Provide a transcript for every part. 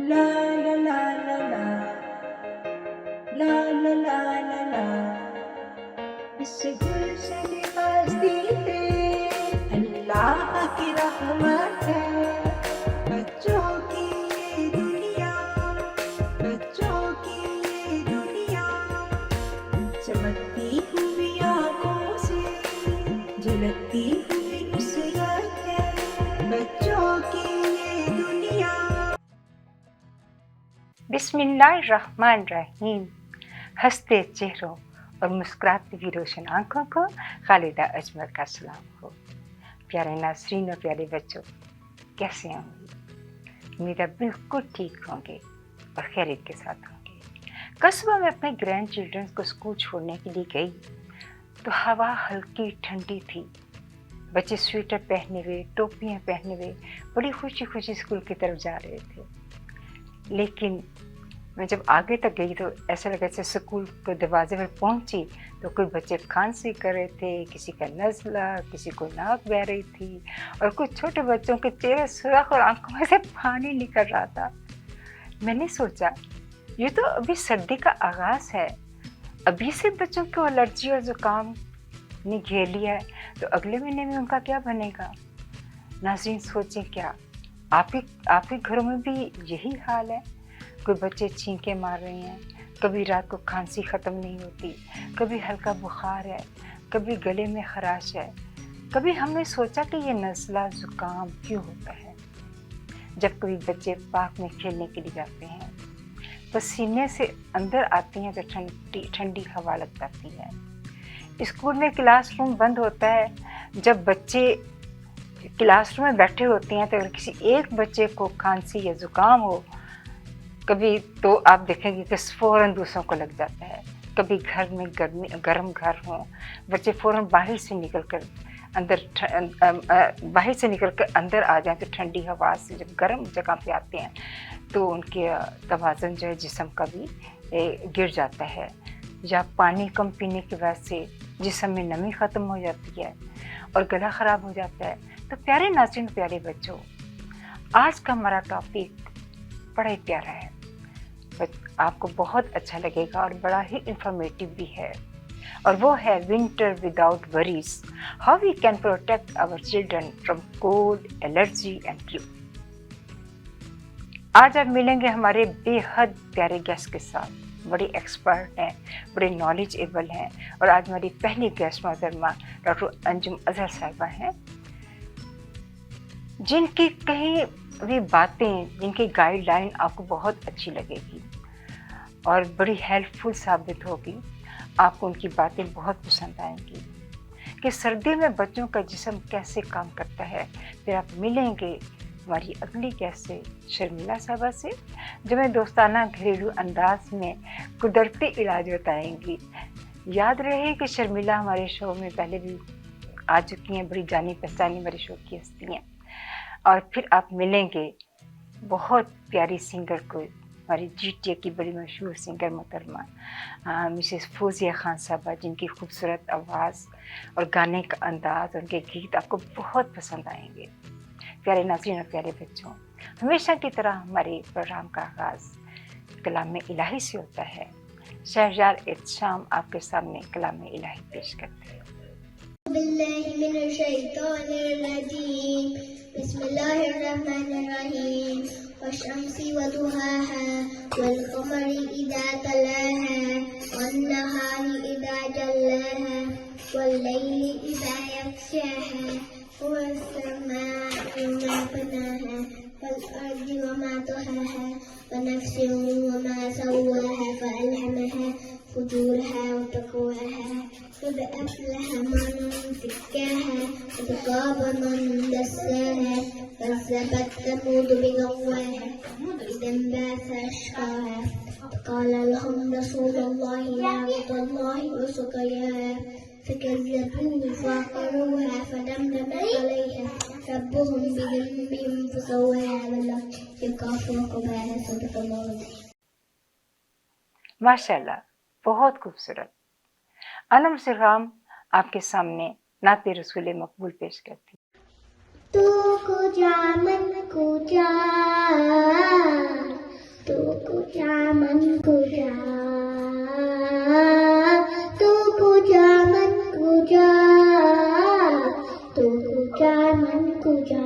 La la la la la, la la la la la. इस गुलशन हस्ती पे अल्लाह की रहमत है। बच्चों की ये दुनिया, बच्चों की ये दुनिया, चमकती हुई आंखों से झलकती हुई नुसरत है। बच्चों की ये दुनिया। बिस्मिल्लाहिर्रहमानिर्रहीम। हंसते चेहरों और मुस्कुराती हुई रोशन आंखों को खालिदा अजमल का सलाम हो। प्यारे नाज़रीन और प्यारे बच्चों, कैसे होंगे? उम्मीद है बिल्कुल ठीक होंगे और खैरियत के साथ होंगे। कल सुबह मैं अपने ग्रैंड चिल्ड्रंस को स्कूल छोड़ने के लिए गई तो हवा हल्की ठंडी थी। बच्चे स्वेटर पहने हुए, टोपियाँ पहने हुए बड़ी खुशी खुशी स्कूल की तरफ जा रहे थे। लेकिन मैं जब आगे तक गई तो ऐसा लगा जैसे स्कूल के दरवाजे पर पहुंची तो कोई बच्चे खांसी कर रहे थे, किसी का नज़ला, किसी को नाक बह रही थी और कुछ छोटे बच्चों के चेहरे सुर्ख और आंखों में से पानी निकल रहा था। मैंने सोचा ये तो अभी सर्दी का आगाज़ है, अभी से बच्चों को एलर्जी और ज़ुकाम ने घेर लिया है तो अगले महीने में उनका क्या बनेगा। नाज़रीन सोचें क्या आपके घरों में भी यही हाल है? कोई बच्चे छींके मार रहे हैं, कभी रात को खांसी ख़त्म नहीं होती, कभी हल्का बुखार है, कभी गले में खराश है। कभी हमने सोचा कि ये नज़ला ज़ुकाम क्यों होता है? जब कभी बच्चे पार्क में खेलने के लिए जाते हैं, पसीने से अंदर आती हैं तो ठंडी हवा लग जाती है। स्कूल में क्लासरूम बंद होता है, जब बच्चे क्लासरूम में बैठे होते हैं तो अगर किसी एक बच्चे को खांसी या ज़ुकाम हो कभी तो आप देखेंगे कि फ़ौरन दूसरों को लग जाता है। कभी घर में गर्म घर हो, बच्चे फ़ौरन बाहर से निकल कर अंदर आ जाएं तो ठंडी हवा से जब गर्म जगह पे आते हैं तो उनके तवाज़ुन जो है जिस्म का भी गिर जाता है, या पानी कम पीने की वजह से जिस्म में नमी ख़त्म हो जाती है और गला ख़राब हो जाता है। तो प्यारे नाज़रीन, प्यारे बच्चों, आज का हमारा टॉपिक बड़ा ही प्यारा है, आपको बहुत अच्छा लगेगा और बड़ा ही इंफॉर्मेटिव भी है, और वो है winter without worries, how we can protect our children from cold, allergy and flu. आज आप मिलेंगे हमारे बेहद प्यारे गेस्ट के साथ, बड़े एक्सपर्ट हैं, बड़े नॉलेजेबल हैं, और आज हमारी पहली गेस्ट मोहतरमा डॉक्टर अंजुम अजहर साहिबा हैं, जिनकी कहीं भी बातें, जिनकी गाइडलाइन आपको बहुत अच्छी लगेगी और बड़ी हेल्पफुल साबित होगी। आपको उनकी बातें बहुत पसंद आएंगी कि सर्दी में बच्चों का जिस्म कैसे काम करता है। फिर आप मिलेंगे हमारी अगली गेस्ट से, शर्मिला साहबा से, जो मैं दोस्ताना घरेलू अंदाज में कुदरती इलाज बताएंगी। याद रहे कि शर्मिला हमारे शो में पहले भी आ चुकी हैं, बड़ी जानी पहचानी हमारे शो की हस्ती हैं। और फिर आप मिलेंगे बहुत प्यारी सिंगर को, हमारी जीटीए की बड़ी मशहूर सिंगर मोहतरमा मिसेस फौजिया खान साहबा, जिनकी खूबसूरत आवाज़ और गाने का अंदाज़, उनके गीत आपको बहुत पसंद आएंगे। प्यारे नाज़रीन और प्यारे बच्चों, हमेशा की तरह हमारे प्रोग्राम का आगाज़ कलाम इलाही से होता है। शहरयार एहतशाम आपके सामने कलाम इलाही पेश करते हैं। बिस्मिल्लाहिर्रहमानिर्रहीम। वश्शम्सी वदुहाहा वल्क़मरि इज़ा तलाहा वन्नहारि इज़ा जल्लाहा वल्लैलि इज़ा यग़शाहा वस्समाइ वमा बनाहा वल्अर्दि वमा तहाहा वनफ्सिन वमा सव्वाहा फ़अल्हमहा फुजूरहा वतक़वाहा قد أفلح من زكاها قد خاب من دساها كذبت ثمود بطغواها إذا انبعث أشقاها قال لهم رسول الله ناقة الله وسقياها فكذبوه فعقروها فدمدم عليها ربهم بذنبهم فسواها والله يخاف عقباها صدق الله. माशाल्लाह, बहुत खूबसूरत। अनम सिरगाम आपके सामने नाते रसूल मकबूल पेश करती। तू कुजा मन कुजा कुजा मन कुजा तू कुजा मन कुजा तू कुजा मन कुजा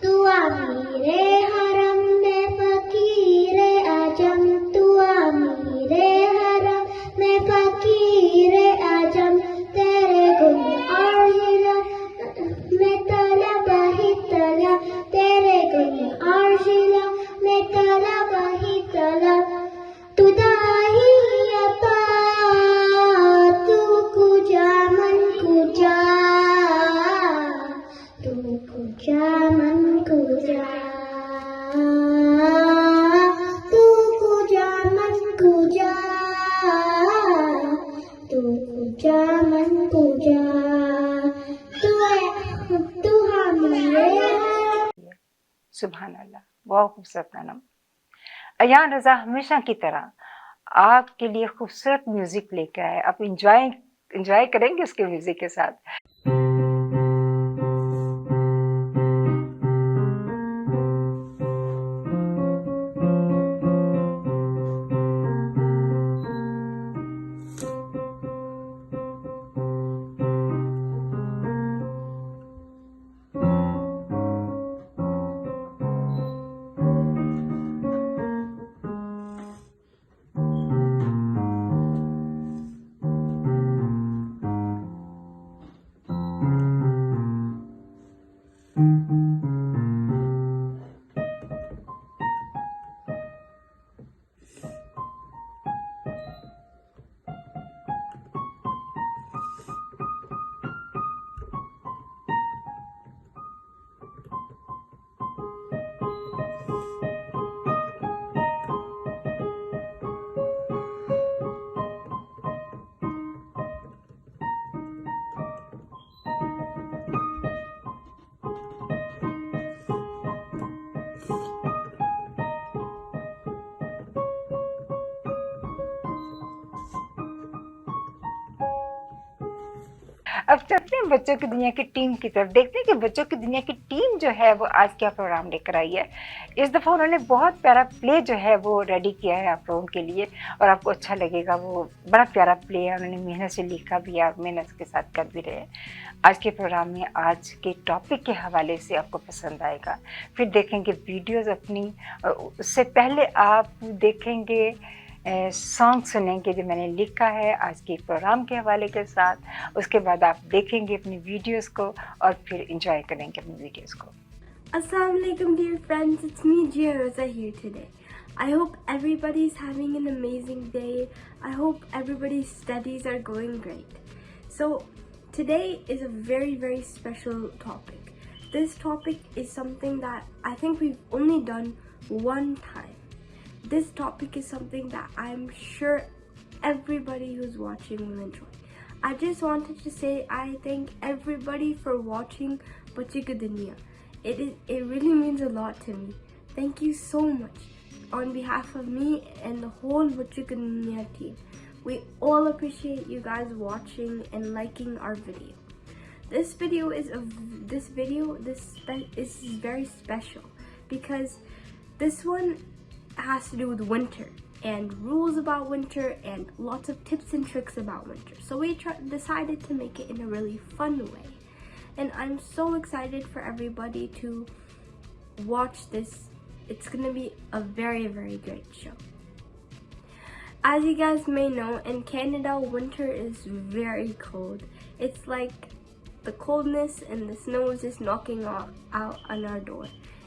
तू अमीरे हरम में फकीरे आजम तू अमीरे हरम में फकीरे आजम तेरे गुण और हिला मैं तलब ही तलब तेरे गुण और हिला मैं तलब ही तलब तू दाही अता तू कुजा मन कुजा तू कुजा मन कुजा तू कुजा मन कुजा तू कुजा मन कुजा तू हमारे सुभान अल्लाह, बहुत खूबसूरत गाना। अयान रज़ा हमेशा की तरह आपके लिए खूबसूरत म्यूजिक लेकर आए। आप इंजॉय करेंगे उसके म्यूजिक के साथ। अब चलते हैं बच्चों की दुनिया की टीम की तरफ। देखते हैं कि बच्चों की दुनिया की टीम जो है वो आज क्या प्रोग्राम लेकर आई है। इस दफ़ा उन्होंने बहुत प्यारा प्ले जो है वो रेडी किया है आप लोगों के लिए और आपको अच्छा लगेगा। वो बड़ा प्यारा प्ले है, उन्होंने मेहनत से लिखा भी है और मेहनत के साथ कर भी रहे हैं। आज के प्रोग्राम में आज के टॉपिक के हवाले से आपको पसंद आएगा। फिर देखेंगे वीडियोज़ अपनी, उससे पहले आप देखेंगे सॉन्ग सुनेंगे जो मैंने लिखा है आज के प्रोग्राम के हवाले के साथ। उसके बाद आप देखेंगे अपनी वीडियोस को और फिर एंजॉय करेंगे अपनी वीडियोस को। Assalamu alaikum dear friends, it's me Jia Rosa here today. I hope everybody's having an amazing day. I hope everybody's studies are going great. So today is a very special topic. This topic is something that I think we've only done one time. This topic is something that I'm sure everybody who's watching will enjoy. I just wanted to say I thank everybody for watching Bachchi Ki Duniya. It really means a lot to me. Thank you so much on behalf of me and the whole Bachchi Ki Duniya team. We all appreciate you guys watching and liking our video. This video is very special because this one has to do with winter and rules about winter and lots of tips and tricks about winter. So we decided to make it in a really fun way. And I'm so excited for everybody to watch this. It's gonna be a very great show. As you guys may know, in Canada, winter is very cold. It's like the coldness and the snow is just knocking out on our door.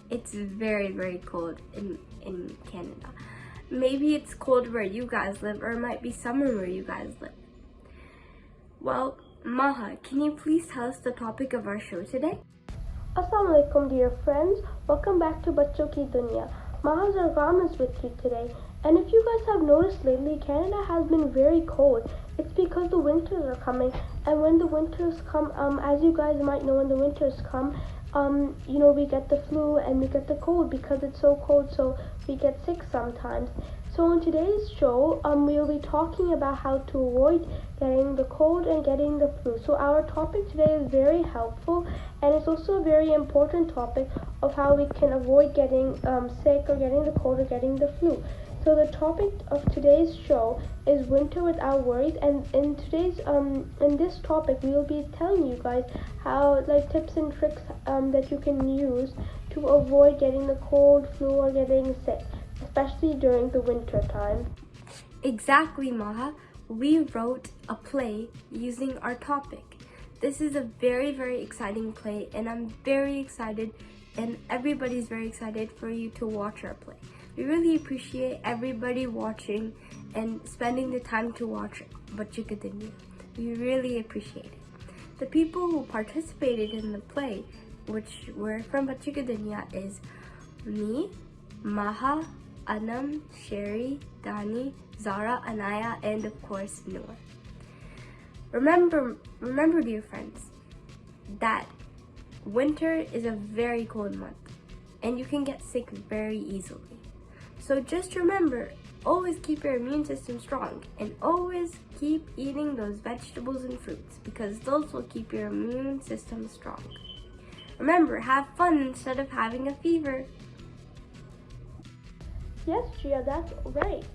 It's very cold in Canada. Maybe it's cold where you guys live, or it might be summer where you guys live. Well, Maha, can you please tell us the topic of our show today? Assalamu alaikum dear friends, welcome back to Bachcho Ki Duniya. Maha Zargam is with you today, and if you guys have noticed lately, Canada has been very cold. It's because the winters are coming, and when the winters come, as you guys might know, when the winters come, we get the flu and we get the cold because it's so cold, so we get sick sometimes. So So in today's show, we'll be talking about how to avoid getting the cold and getting the flu. So our topic today is very helpful, and it's also a very important topic of how we can avoid getting sick or getting the cold or getting the flu. So the topic of today's show is winter without worries, and in this topic we will be telling you guys how tips and tricks that you can use to avoid getting the cold, flu, or getting sick, especially during the winter time. Exactly, Maha. We wrote a play using our topic. This is a very, very exciting play, and I'm very excited, and everybody's very excited for you to watch our play. We really appreciate everybody watching and spending the time to watch Bachchuki Dunya. We really appreciate it. The people who participated in the play, which were from Bachchuki Dunya, is me, Maha, Anam, Sherry, Dani, Zara, Anaya, and of course Noor. Remember, dear friends, that winter is a very cold month and you can get sick very easily. So just remember, always keep your immune system strong and always keep eating those vegetables and fruits because those will keep your immune system strong. Remember, have fun instead of having a fever. Yes, Gia, that's right.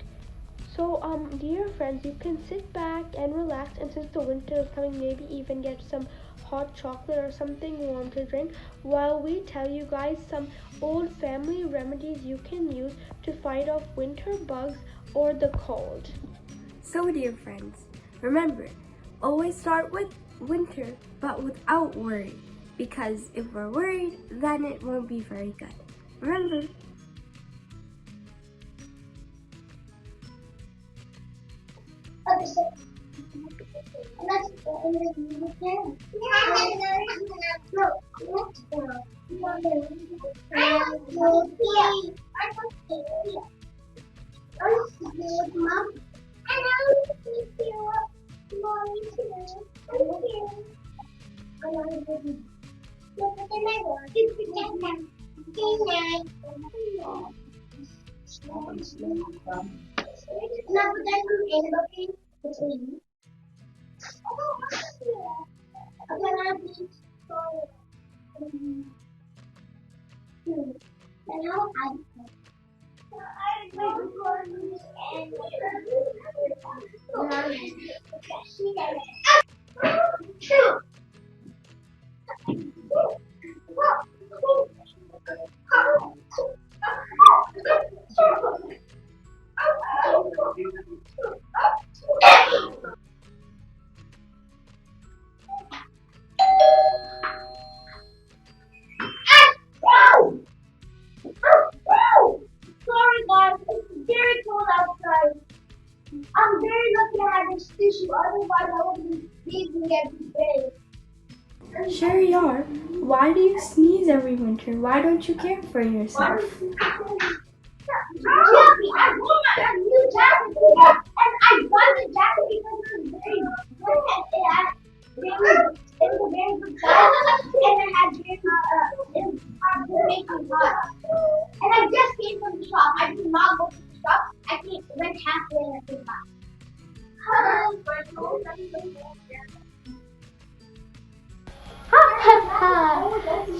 So, dear friends, you can sit back and relax, and since the winter is coming, maybe even get some hot chocolate or something warm to drink while we tell you guys some old family remedies you can use to fight off winter bugs or the cold. So, dear friends, remember, always start with winter, but without worry, because if we're worried, then it won't be very good. Remember, Sorry guys, it's very cold outside. I'm very lucky I had this tissue, otherwise I would be sneezing every day. Shahriyar, why do you sneeze every winter? Why don't you care for yourself? I bought my new jacket and I bought the jacket because it was very good and it was a very good size and it had very good hot. And I just came from the shop. I did not go to the shop. I went halfway and I came back. Ha ha ha!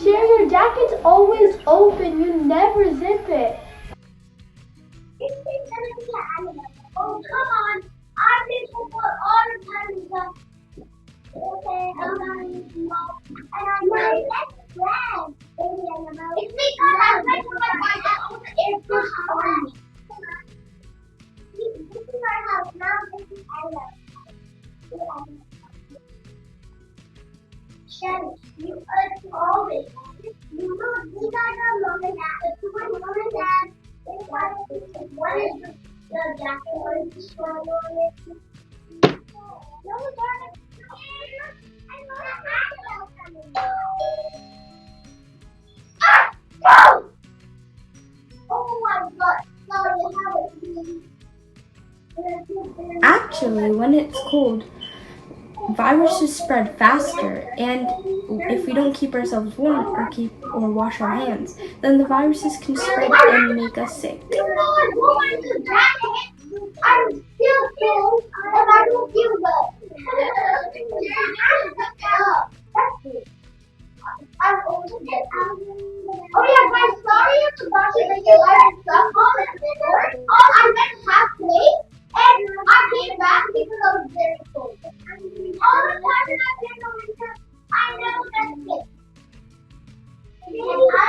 Share, your jacket's always open. You never zip it. Oh, come on. I play football all the time. Okay, and I'm my best friend. It's because I play football I own the air push on me. This is our house. Now this is Ella. Shelly, you are always. You know, these are mom and dad. If my mom and dad, one is the jacket, one is the strong one. No, darling. I know that oh my god. Sorry, how it Actually, when it's cold, viruses spread faster, and if we don't keep ourselves warm or wash our hands, then the viruses can spread and make us sick. I'm still cold, and I don't feel well. Oh yeah, guys, sorry I forgot to make a lot of stuff on the floor. I went halfway, and I came back because I was very cold. All the time that I've been in the winter, I never got sick. And I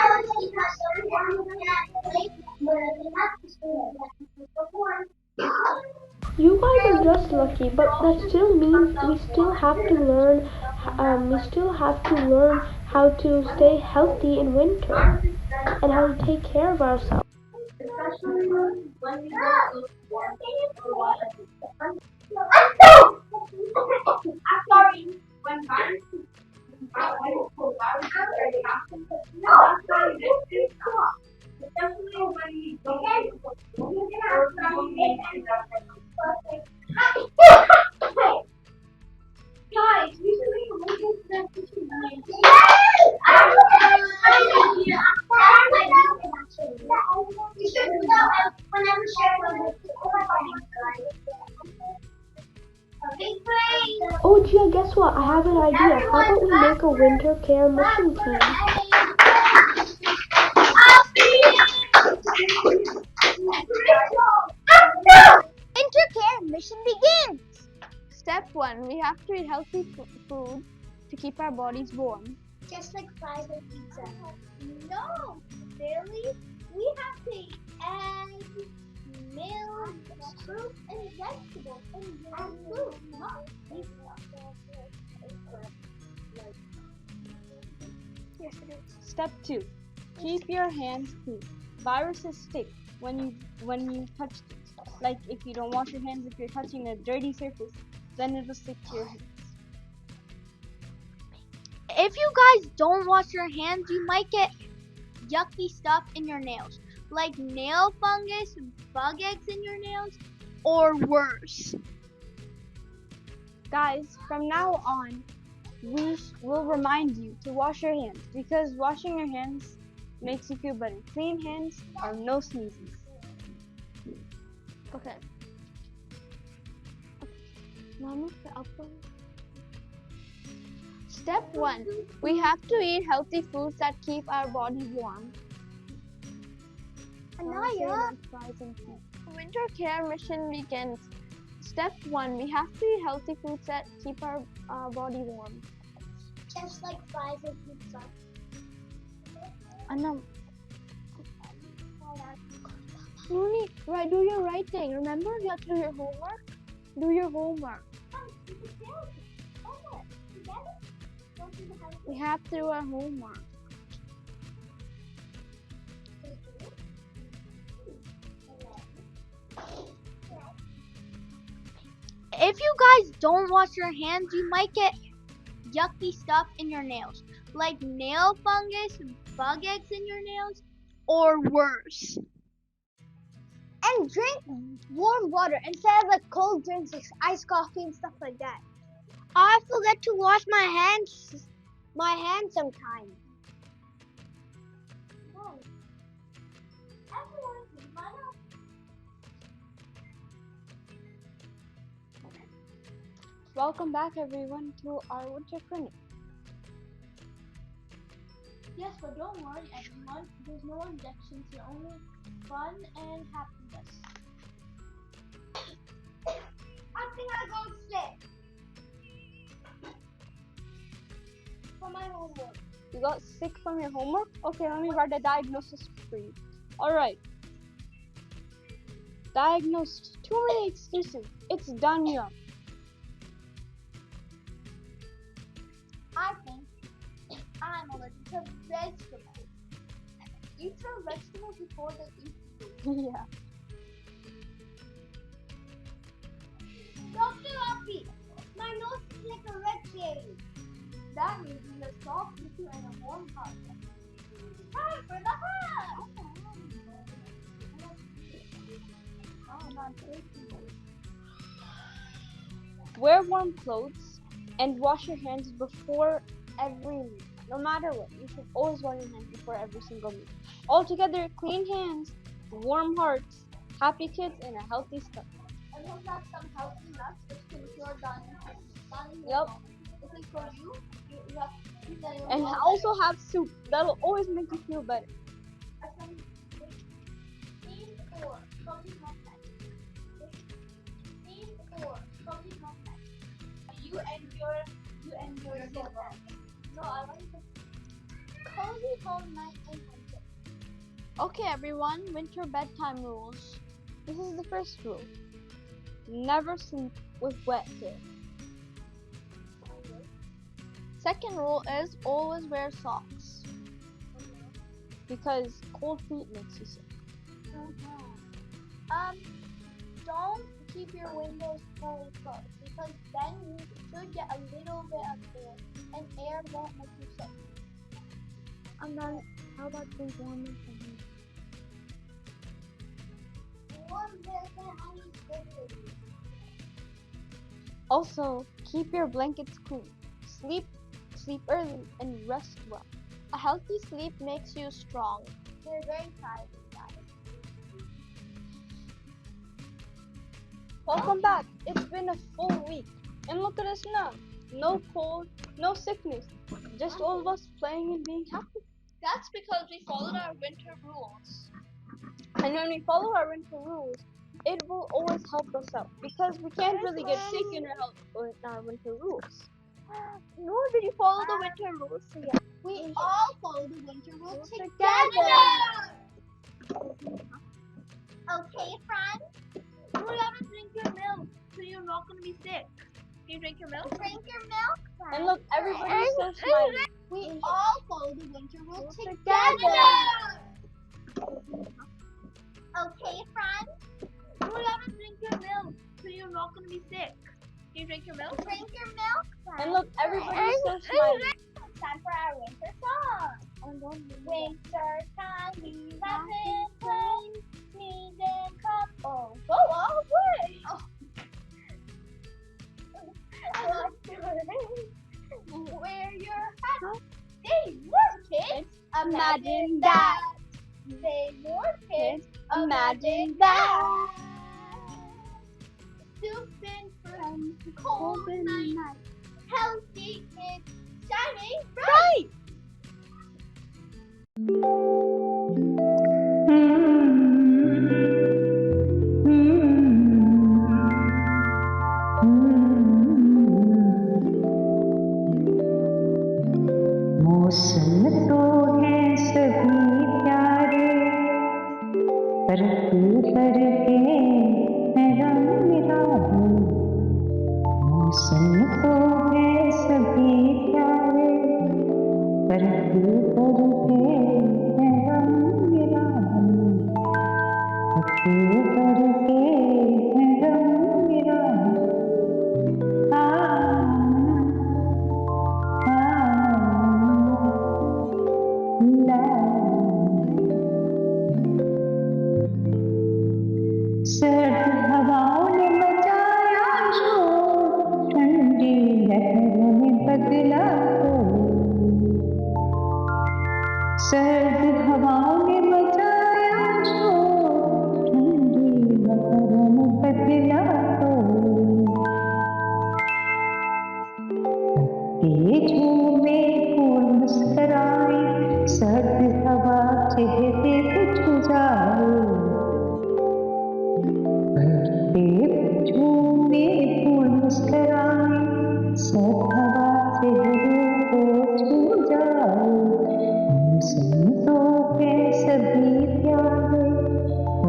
always keep my story down when I play, but I didn't have to school before. You guys are just lucky, but that still means we still have to learn. We still have to learn how to stay healthy in winter and how to take care of ourselves. Especially when we I'm sorry. When viruses especially when we guys, usually you should whenever sharing Oh, Gia, guess what? I have an idea. How about we make a winter care mission team? Winter care mission begins! Step 1. We have to eat healthy food to keep our bodies warm. Just like fries and pizza. No, really? We have to eat eggs, milk, fruit, and vegetables, and food, not meat. Yes, it is. Step 2. Keep your hands clean. Viruses stick when you touch things. Like if you don't wash your hands, if you're touching a dirty surface, then it'll stick to your hands. If you guys don't wash your hands, you might get yucky stuff in your nails, like nail fungus, bug eggs in your nails, or worse. Guys, from now on, we will remind you to wash your hands because washing your hands makes you feel better. Clean hands are no sneezes. Okay. Mama, Step 1. We have to eat healthy foods that keep our body warm. Anaya. Winter care mission begins. Step 1. We have to eat healthy foods that keep our body warm. Just like fries and pizza. Anam. Nooni, right, do your writing. Remember, you have to do your homework? Do your homework. We have to do our homework. If you guys don't wash your hands, you might get yucky stuff in your nails, like nail fungus, bug eggs in your nails, or worse. And drink warm water instead of like cold drinks like iced coffee and stuff like that. I forget to wash my hands sometimes. Welcome back everyone to our winter clinic. Yes, but don't worry, everyone. There's no injections here, only fun and happiness. I think I go sick for my homework. You got sick from your homework? Okay, let me write a diagnosis for you. Alright. Diagnosed. Too many excuses. It's done here. I think I'm allergic to vegetables. Eat some vegetables before they eat food. Yeah. Dr. Lucky, my nose is like a red cherry. That means you have soft tissue and a warm heart. Time for the hug! Wear warm clothes. And wash your hands before every meal. No matter what, you should always wash your hands before every single meal. Altogether, clean hands, warm hearts, happy kids, and a healthy stomach. And we'll have some healthy nuts which can cure diabetes. Yup. This is for you. You have to keep that in your And wallet. also have soup. That'll always make you feel better. Scene 4, Cozy Muffin. Scene 4, Cozy Muffin. You and your silver. No, I want to cozy home night in winter. Okay, everyone, winter bedtime rules. This is the first rule. Never sleep with wet hair. Second rule is always wear socks. Because cold feet makes you sick. Don't keep your windows fully closed because then you should get a little bit of air, and air won't make you sick. And then, how about the warmer thing? Warm milk and honey is good for you. Also, keep your blankets cool. Sleep early, and rest well. A healthy sleep makes you strong. They're very tired, guys. Welcome back. It's been a full week. And look at us now. No cold, no sickness. Just all of us playing and being happy. That's because we followed our winter rules. And when we follow our winter rules, it will always help us out. Because we can't really get sick in our winter rules. Nor did you follow the winter rules together. We all follow the winter rules together. Okay, friends? You gotta drink your milk so you're not gonna be sick. Can you drink your milk? Drink your milk, friends. And look, everybody's so smiling. We all follow the winter rules together. Okay, friends? You gotta drink your milk so you're not gonna be sick. Can you drink your milk? Drink your milk, friends. And look, everybody's so smiling. It's time for our winter song. Winter time, we have been playing, sneezing, cough. Oh, go all the way. Oh. Wear your hat. They were kids. Imagine that. They were kids. Imagine that. Soup from cold night. Healthy kids shining bright. मौसम तो है सभी प्यारे पर करके है रंग निराले मौसम तो है सभी प्यारे पर करके है रंग निराले करके है रंग निराले सर्द हवाओं ने मचाया शोर ठंडी लहरों ने बदला सर्द हवाओं ने मचाया शोर ठंडी लहरों ने बदला झूमे फूल मुस्कराए सर्द हवा चेहरे पे छुजाए झूमे फूल मुस्कराए सर्द हवा चेहरे पे छुजाए मौसम तो है सभी प्यारे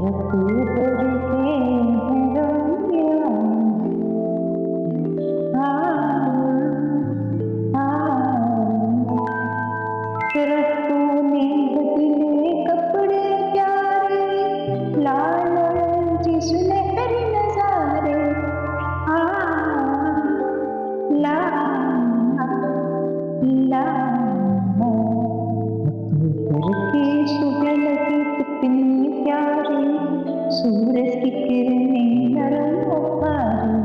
रखते करके हैं रंगिया दरख्तों ने बदले कपड़े प्यारे लाल जी सुनहरे नजारे ला ला करके सुबह लगी कितनी प्यारी सूरज की किरणें नरम और प्यारी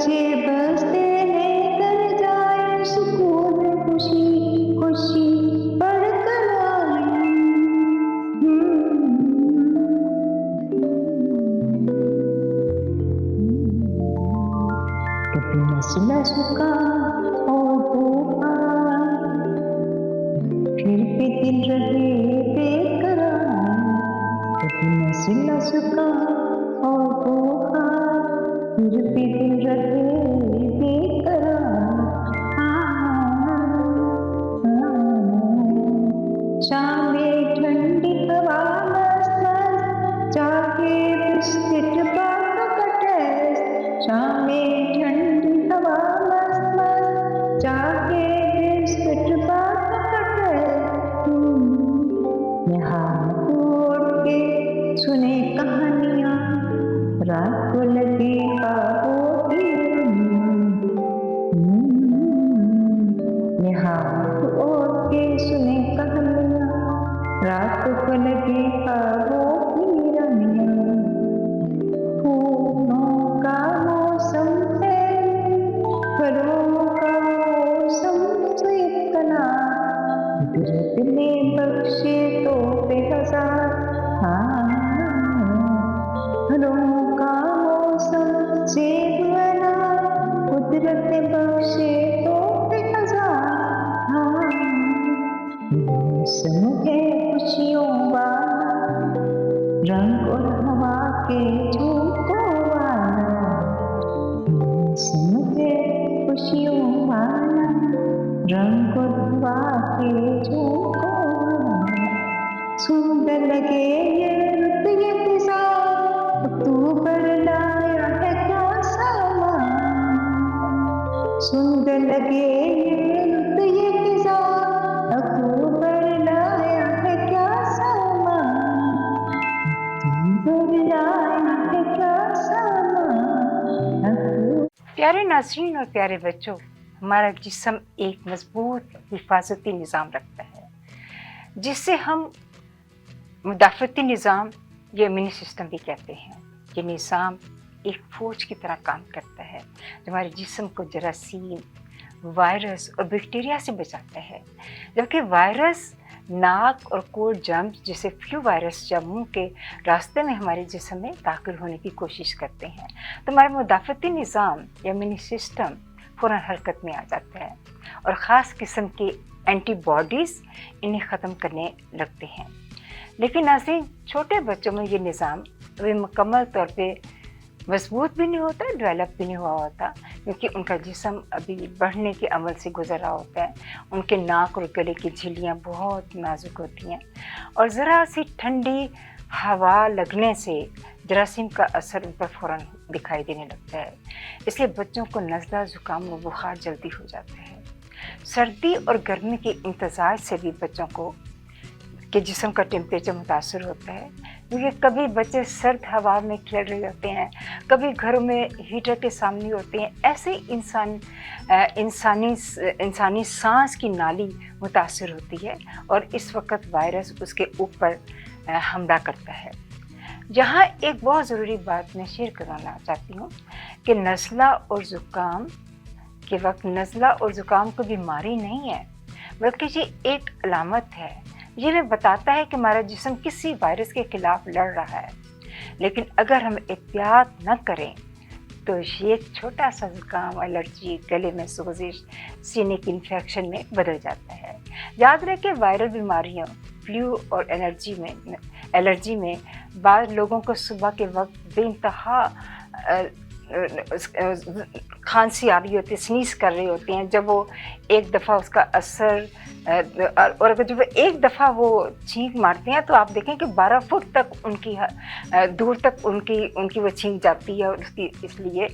बच्चे बसते लेकर जाए सुकून खुशी खुशी पढ़कर आए। कभी नस्ल सुखा और तूफान, फिर भी दिल रहे बेकरार। कभी नस्ल सुखा और तूफान, फिर भी दिल रहे बेकरार। शाम में ठंडी हवा मस्त मस्त, चाहे बिस्किट बातों का टेस्ट। शाम में ठंडी हवा मस्त मस्त, चाहे बिस्किट बातों का टेस्ट। यहाँ उड़ के सुने कहानियाँ, रात को लगे ख्वाबों की यहाँ उड़ के सुने कहानियाँ, रात को लगे ख्वाबों की रानियाँ। फूलों का मौसम है, फलों का मौसम से इतना, कुदरत ने बख्शे तोहफे हजार। फलों का मौसम सेब अनार, कुदरत ने बख्शे तोहफे हजार। मौसम है खुशियों वाला, रंग और हवा के झोंकों वाला। मौसम है खुशियों वाला, रंग और हवा के झोंकों वाला। सुंदर लगे ये रुत ये फिजा, अक्टूबर लाया है क्या सामान। सुंदर लगे ये रुत ये फिजा, अक्टूबर लाया है क्या सामान। अक्टूबर लाया है क्या सामान। प्यारे नाज़रीन और प्यारे बच्चों, हमारा जिस्म एक मजबूत हिफाजती निज़ाम रखता है, जिससे हम मुदाफ़ती निज़ाम या इम्यूनी सिस्टम भी कहते हैं। ये निज़ाम एक फौज की तरह काम करता है जो हमारे जिस्म को जरासीम, वायरस और बैक्टीरिया से बचाता है। जबकि वायरस नाक और कोड जर्म्स जैसे फ्लू वायरस जब मुंह के रास्ते में हमारे जिस्म में दाखिल होने की कोशिश करते हैं तो हमारा मुदाफ़ती निज़ाम या इम्यूनी सिस्टम फ़ौरन हरकत में आ जाता है और ख़ास किस्म के एंटीबॉडीज़ इन्हें ख़त्म करने लगते हैं। लेकिन नाज़रीन, छोटे बच्चों में ये निज़ाम अभी मुकम्मल तौर पे मजबूत भी नहीं होता, डेवलप भी नहीं हुआ होता, क्योंकि उनका जिस्म अभी बढ़ने के अमल से गुजर रहा होता है। उनके नाक और गले की झिल्लियाँ बहुत नाजुक होती हैं और ज़रा सी ठंडी हवा लगने से जरासीम का असर उन पर फ़ौरन दिखाई देने लगता है। इसलिए बच्चों को नज़ला, ज़ुकाम और बुखार जल्दी हो जाता है। सर्दी और गर्मी के इम्तज़ाज से भी बच्चों को के जिस्म का टेम्परेचर मुतासर होता है, क्योंकि कभी बच्चे सर्द हवा में खेल रहे होते हैं, कभी घरों में हीटर के सामने होते हैं। ऐसे इंसानी सांस की नाली मुतासर होती है और इस वक्त वायरस उसके ऊपर हमला करता है। यहाँ एक बहुत ज़रूरी बात मैं शेयर करना चाहती हूँ कि नज़ला और ज़ुकाम के वक्त नज़ला और ज़ुकाम कोई बीमारी नहीं है, बल्कि ये एक अलामत है। ये हमें बताता है कि हमारा जिस्म किसी वायरस के खिलाफ लड़ रहा है। लेकिन अगर हम एहतियात न करें तो ये एक छोटा सा ज़ुकाम, एलर्जी, गले में सोजिश, सीने की इन्फेक्शन में बदल जाता है। याद रखें, वायरल बीमारियों, फ्लू और एलर्जी में बाद लोगों को सुबह के वक्त बेइंतहा खांसी आ रही होती है, स्नीज़ कर रहे होते हैं। जब वो एक दफ़ा उसका असर और अगर जब एक दफ़ा वो छींक मारते हैं तो आप देखें कि 12 फुट तक उनकी दूर तक उनकी वो छींक जाती है। और उसकी इसलिए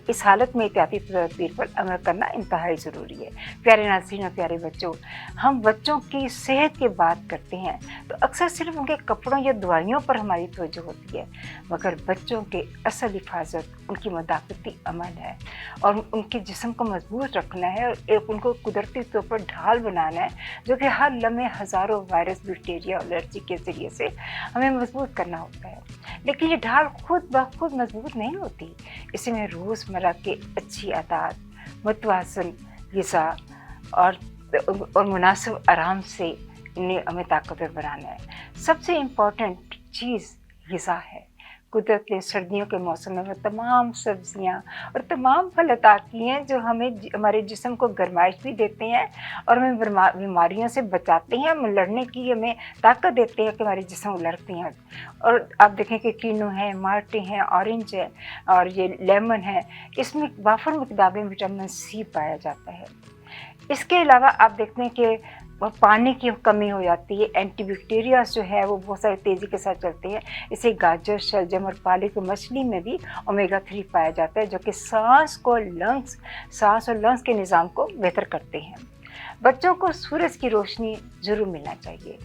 इस हालत में एहतियाती तदबीर पर अमल करना इंतहाई ज़रूरी है। प्यारे नाज़रीन और प्यारे बच्चों, हम बच्चों की सेहत की बात करते हैं तो अक्सर सिर्फ उनके कपड़ों या दवाइयों पर हमारी तवज्जो होती है, मगर बच्चों के असल हिफाजत उनकी मुदाफ़ती अमल है। है और उनके जिस्म को मजबूत रखना है और एक उनको कुदरती तौर पर ढाल बनाना है जो कि हर लम्हे हज़ारों वायरस, बैक्टीरिया और एलर्जी के ज़रिए से हमें मजबूत करना होता है। लेकिन ये ढाल खुद ब खुद मजबूत नहीं होती, इसमें रोज़मर्रा की अच्छी आदत, मुतवाज़िन ग़िज़ा और मुनासिब आराम से इन्हें हमें ताकतवर बनाना है। सबसे इम्पॉर्टेंट चीज़ ग़िज़ा है। कुदरत ने सर्दियों के मौसम में तमाम सब्जियां और तमाम फल अता किए हैं जो हमारे जिस्म को गर्माइश भी देते हैं और हमें बीमारियों से बचाते हैं, हमें लड़ने की हमें ताकत देते हैं कि हमारे जिस्म लड़ती हैं। और आप देखें कि कीनू है, माल्टे हैं, ऑरेंज है और ये लेमन है, इसमें वाफर मिक़दार में विटामिन सी पाया जाता है। इसके अलावा आप देखते हैं कि पानी की कमी हो जाती है, एंटीबैक्टीरियाज जो है वो बहुत सारी तेज़ी के साथ चलते हैं। इसे गाजर, शलजम और पालक मछली में भी ओमेगा 3 पाया जाता है जो कि सांस और लंग्स के निज़ाम को बेहतर करते हैं। बच्चों को सूरज की रोशनी ज़रूर मिलना चाहिए।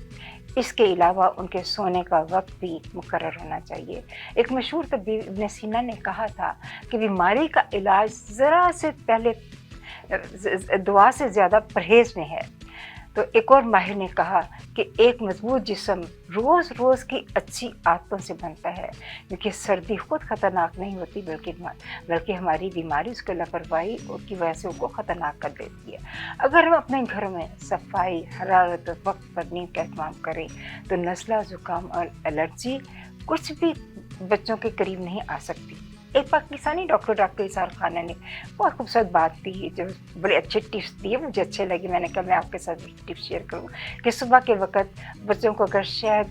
इसके अलावा उनके सोने का वक्त भी मुकर्रर होना चाहिए। एक मशहूर तबीब इब्न सीना ने कहा था कि बीमारी का इलाज ज़रा से पहले दुआ से ज़्यादा परहेज़ में है। तो एक और माहिर ने कहा कि एक मजबूत जिस्म रोज़ की अच्छी आदतों से बनता है, क्योंकि सर्दी खुद ख़तरनाक नहीं होती बल्कि हमारी बीमारी, उसकी लापरवाही की वजह से उसको ख़तरनाक कर देती है। अगर हम अपने घर में सफाई, हरारत और वक्त पर नींद का एहतमाम करें तो नज़ला, ज़ुकाम और एलर्जी कुछ भी बच्चों के करीब नहीं आ सकती। एक पाकिस्तानी डॉक्टर इसार खान ने बहुत खूबसूरत बात दी जो बड़े अच्छे टिप्स दिए, मुझे अच्छे लगे। मैंने कहा मैं आपके साथ टिप्स शेयर करूँ कि सुबह के वक्त बच्चों को अगर शहद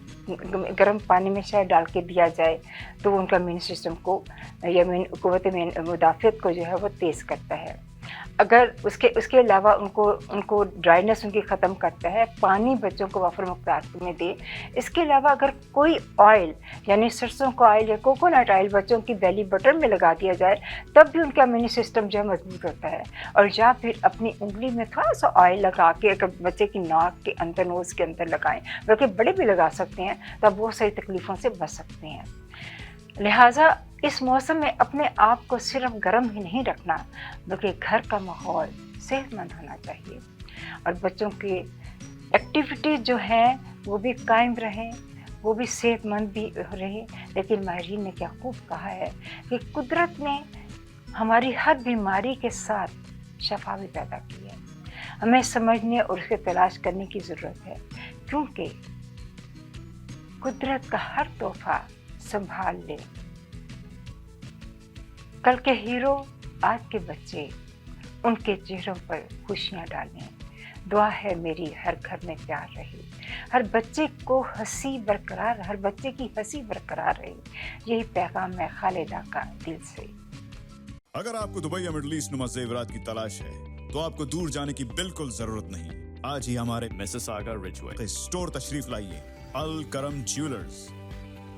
गर्म पानी में शहद डाल के दिया जाए तो उनका इम्यून सिस्टम को या क़ुव्वत मुदाफ़ियत को जो है वो तेज़ करता है। अगर उसके अलावा उनको ड्राइनेस उनकी ख़त्म करता है। पानी बच्चों को वाफर मक़दार में दे। इसके अलावा अगर कोई ऑयल यानी सरसों का ऑयल या कोकोनट ऑयल बच्चों की बेली बटन में लगा दिया जाए तब भी उनका इम्यून सिस्टम जो है मजबूत होता है। और या फिर अपनी उंगली में थोड़ा सा ऑयल लगा के अगर बच्चे की नाक के अंदर, नोज़ के अंदर लगाएं, बल्कि बड़े भी लगा सकते हैं, तब बहुत सारी तकलीफ़ों से बच सकते हैं। लिहाजा इस मौसम में अपने आप को सिर्फ गर्म ही नहीं रखना बल्कि घर का माहौल सेहतमंद होना चाहिए और बच्चों की एक्टिविटीज़ जो हैं वो भी कायम रहें, वो भी सेहतमंद भी रहे। लेकिन माहिरीन ने क्या खूब कहा है कि कुदरत ने हमारी हर बीमारी के साथ शफा भी पैदा की है। हमें समझने और उसके तलाश करने की ज़रूरत है, क्योंकि कुदरत का हर तोहफा संभाल ले। कल के हीरो आज के बच्चे, उनके चेहरों पर खुशियाँ डालें। दुआ है मेरी हर घर में प्यार रहे, हर बच्चे की हंसी बरकरार रहे। यही पैगाम है खालिदा का दिल से। अगर आपको दुबई या मिडल ईस्ट नुमा ज़ेवरात की तलाश है तो आपको दूर जाने की बिल्कुल जरूरत नहीं। आज ही हमारे मिसिसागा रिजवे स्टोर तशरीफ लाइए। अल करम ज्वेलर्स।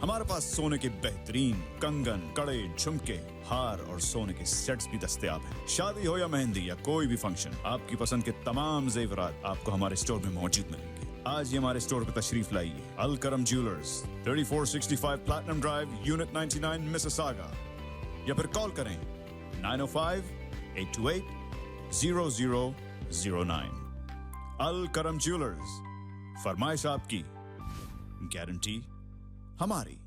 हमारे पास सोने के बेहतरीन कंगन, कड़े, झुमके, हार और सोने के सेट्स भी दस्तयाब हैं। शादी हो या मेहंदी या कोई भी फंक्शन, आपकी पसंद के तमाम जेवरात आपको हमारे स्टोर में मौजूद मिलेंगे। आज ही हमारे स्टोर पर तशरीफ लाइए। अल करम jewellers, 3465 platinum drive, unit 99, Mississauga. या फिर कॉल करें 905-828-0009। अल करम ज्वेलर्स, फरमाइश आपकी, गारंटी हमारी।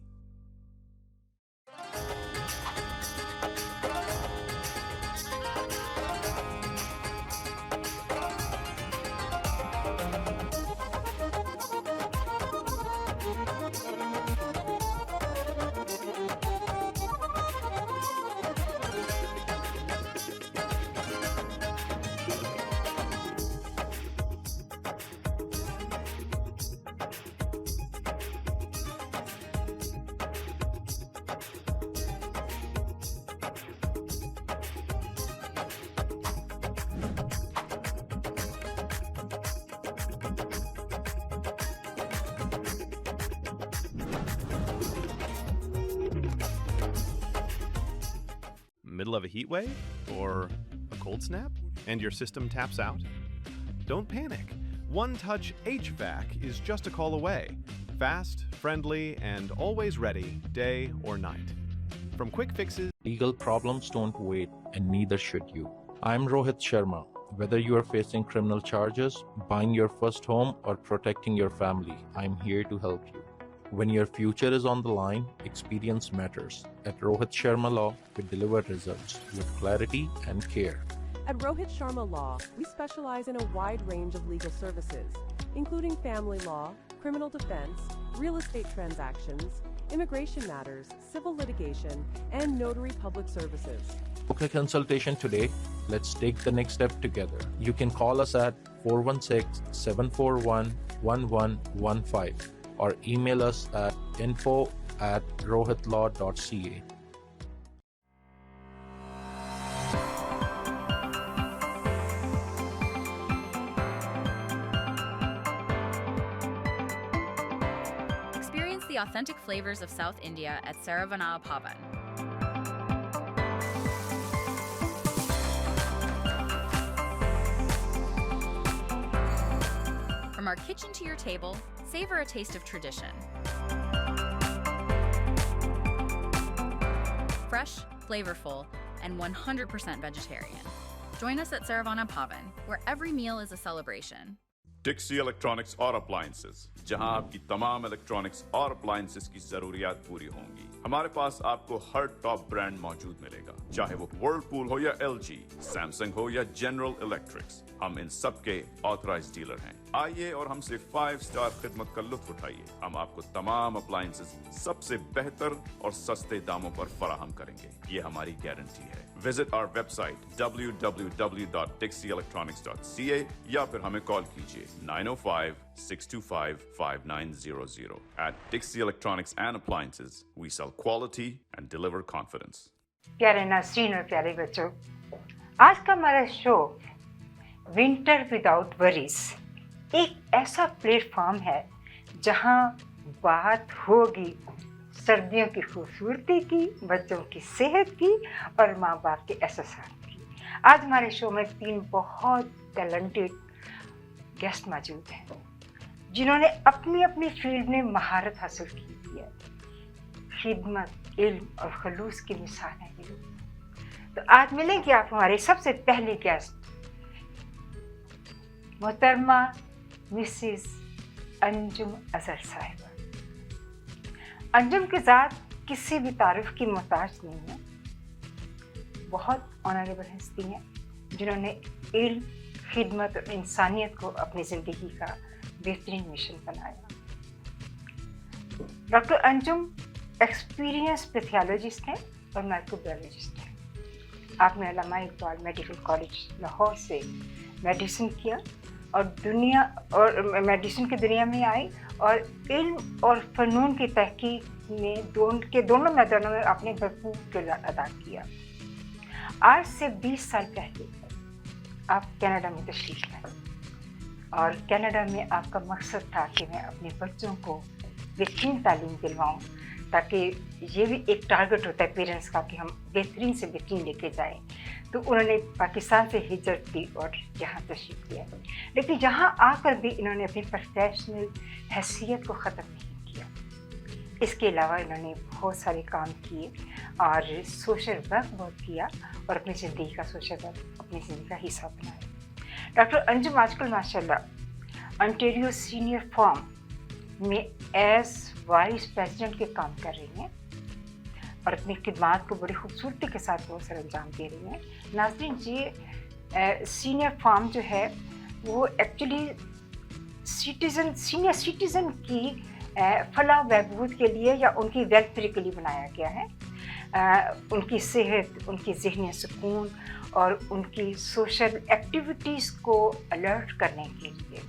Middle of a heat wave or a cold snap and your system taps out? Don't panic. One Touch HVAC is just a call away. Fast, friendly, and always ready, day or night. From quick fixes, legal problems don't wait and neither should you. I'm Rohit Sharma. Whether you are facing criminal charges, buying your first home, or protecting your family, I'm here to help you. When your future is on the line, experience matters. At Rohit Sharma Law, we deliver results with clarity and care. At Rohit Sharma Law, we specialize in a wide range of legal services, including family law, criminal defense, real estate transactions, immigration matters, civil litigation, and notary public services. Book a consultation today. Let's take the next step together. You can call us at 416-741-1115 or email us at info@rohitlaw.ca. Experience the authentic flavors of South India at Saravana Bhavan. From our kitchen to your table, savor a taste of tradition. Fresh, flavorful, and 100% vegetarian. Join us at Saravana Bhavan, where every meal is a celebration. Dixie Electronics और Appliances, जहां आपकी तमाम electronics और appliances की जरूरियात पूरी होंगी। हमारे पास आपको हर टॉप ब्रांड मौजूद मिलेगा, चाहे वो वर्लपूल हो या LG, सैमसंग हो या जनरल इलेक्ट्रिक्स, हम इन सब के ऑथराइज्ड डीलर हैं। आइए और हमसे 5 स्टार खिदमत का लुत्फ उठाइए। हम आपको तमाम अप्लायंसेस सबसे बेहतर और सस्ते दामों पर फराहम करेंगे, ये हमारी गारंटी है। Visit our website www.dixieelectronics.ca या फिर हमें कॉल कीजिए 905-625-5900. At Dixie Electronics and Appliances, we sell quality and deliver confidence. प्यारे नाज़रीन और प्यारे बच्चों, आज का हमारा शो विंटर विदाउट वरीज एक ऐसा प्लेटफॉर्म है जहां बात होगी सर्दियों की खूबसूरती की, बच्चों की सेहत की और माँ बाप के एहसास की। आज हमारे शो में 3 बहुत टैलेंटेड गेस्ट मौजूद हैं जिन्होंने अपनी अपनी फील्ड में महारत हासिल की है। खिदमत, इल्म और खलूस की मिसाल है ये लोग। तो आज मिलेंगे आप हमारे सबसे पहले गेस्ट मोहतरमा मिसेस अंजुम अजहर साहिबा। अंजुम की ज़ात किसी भी तारीफ की मोहताज नहीं है, बहुत ऑनरेबल हस्ती हैं जिन्होंने इल्म, खिदमत और इंसानियत को अपनी ज़िंदगी का बेहतरीन मिशन बनाया। डॉक्टर अंजुम एक्सपीरियंस पैथोलॉजिस्ट हैं और माइक्रोबायोलॉजिस्ट हैं। आपने अल्लामा इकबाल मेडिकल कॉलेज लाहौर से मेडिसिन किया और मेडिसिन की दुनिया में आई और इल्म और फ़नून की तहकीक में दोनों मैदानों में आपने भरपूर किरदार अदा किया। आज से 20 साल पहले आप कनाडा में तशरीफ़ लाए और कनाडा में आपका मकसद था कि मैं अपने बच्चों को बेहतरीन तालीम दिलवाऊँ, ताकि ये भी एक टारगेट होता है पेरेंट्स का कि हम बेहतरीन से बेहतरीन लेके जाएं। तो उन्होंने पाकिस्तान से हिजरत की और यहाँ तशरीफ़ लिया, लेकिन यहाँ आकर भी इन्होंने अपनी प्रोफेशनल हैसियत को ख़त्म नहीं किया। इसके अलावा इन्होंने बहुत सारे काम किए और सोशल वर्क बहुत किया और अपनी ज़िंदगी का सोशल वर्क अपनी ज़िंदगी का हिस्सा बनाया। डॉक्टर अंजुम आजकल माशाल्लाह ऑन्टेरियो सीनियर फॉर्म में एज वाइस प्रेसिडेंट के काम कर रही हैं और अपनी खिदमात को बड़ी खूबसूरती के साथ बहुत सर अंजाम दे रही हैं। नाज़रीन जी, सीनियर फार्म जो है वो एक्चुअली सीनियर सिटीज़न की फलाह बहबूद के लिए या उनकी वेलफेयर के लिए बनाया गया है। उनकी सेहत, उनकी ज़हनी सुकून और उनकी सोशल एक्टिविटीज़ को अलर्ट करने के लिए।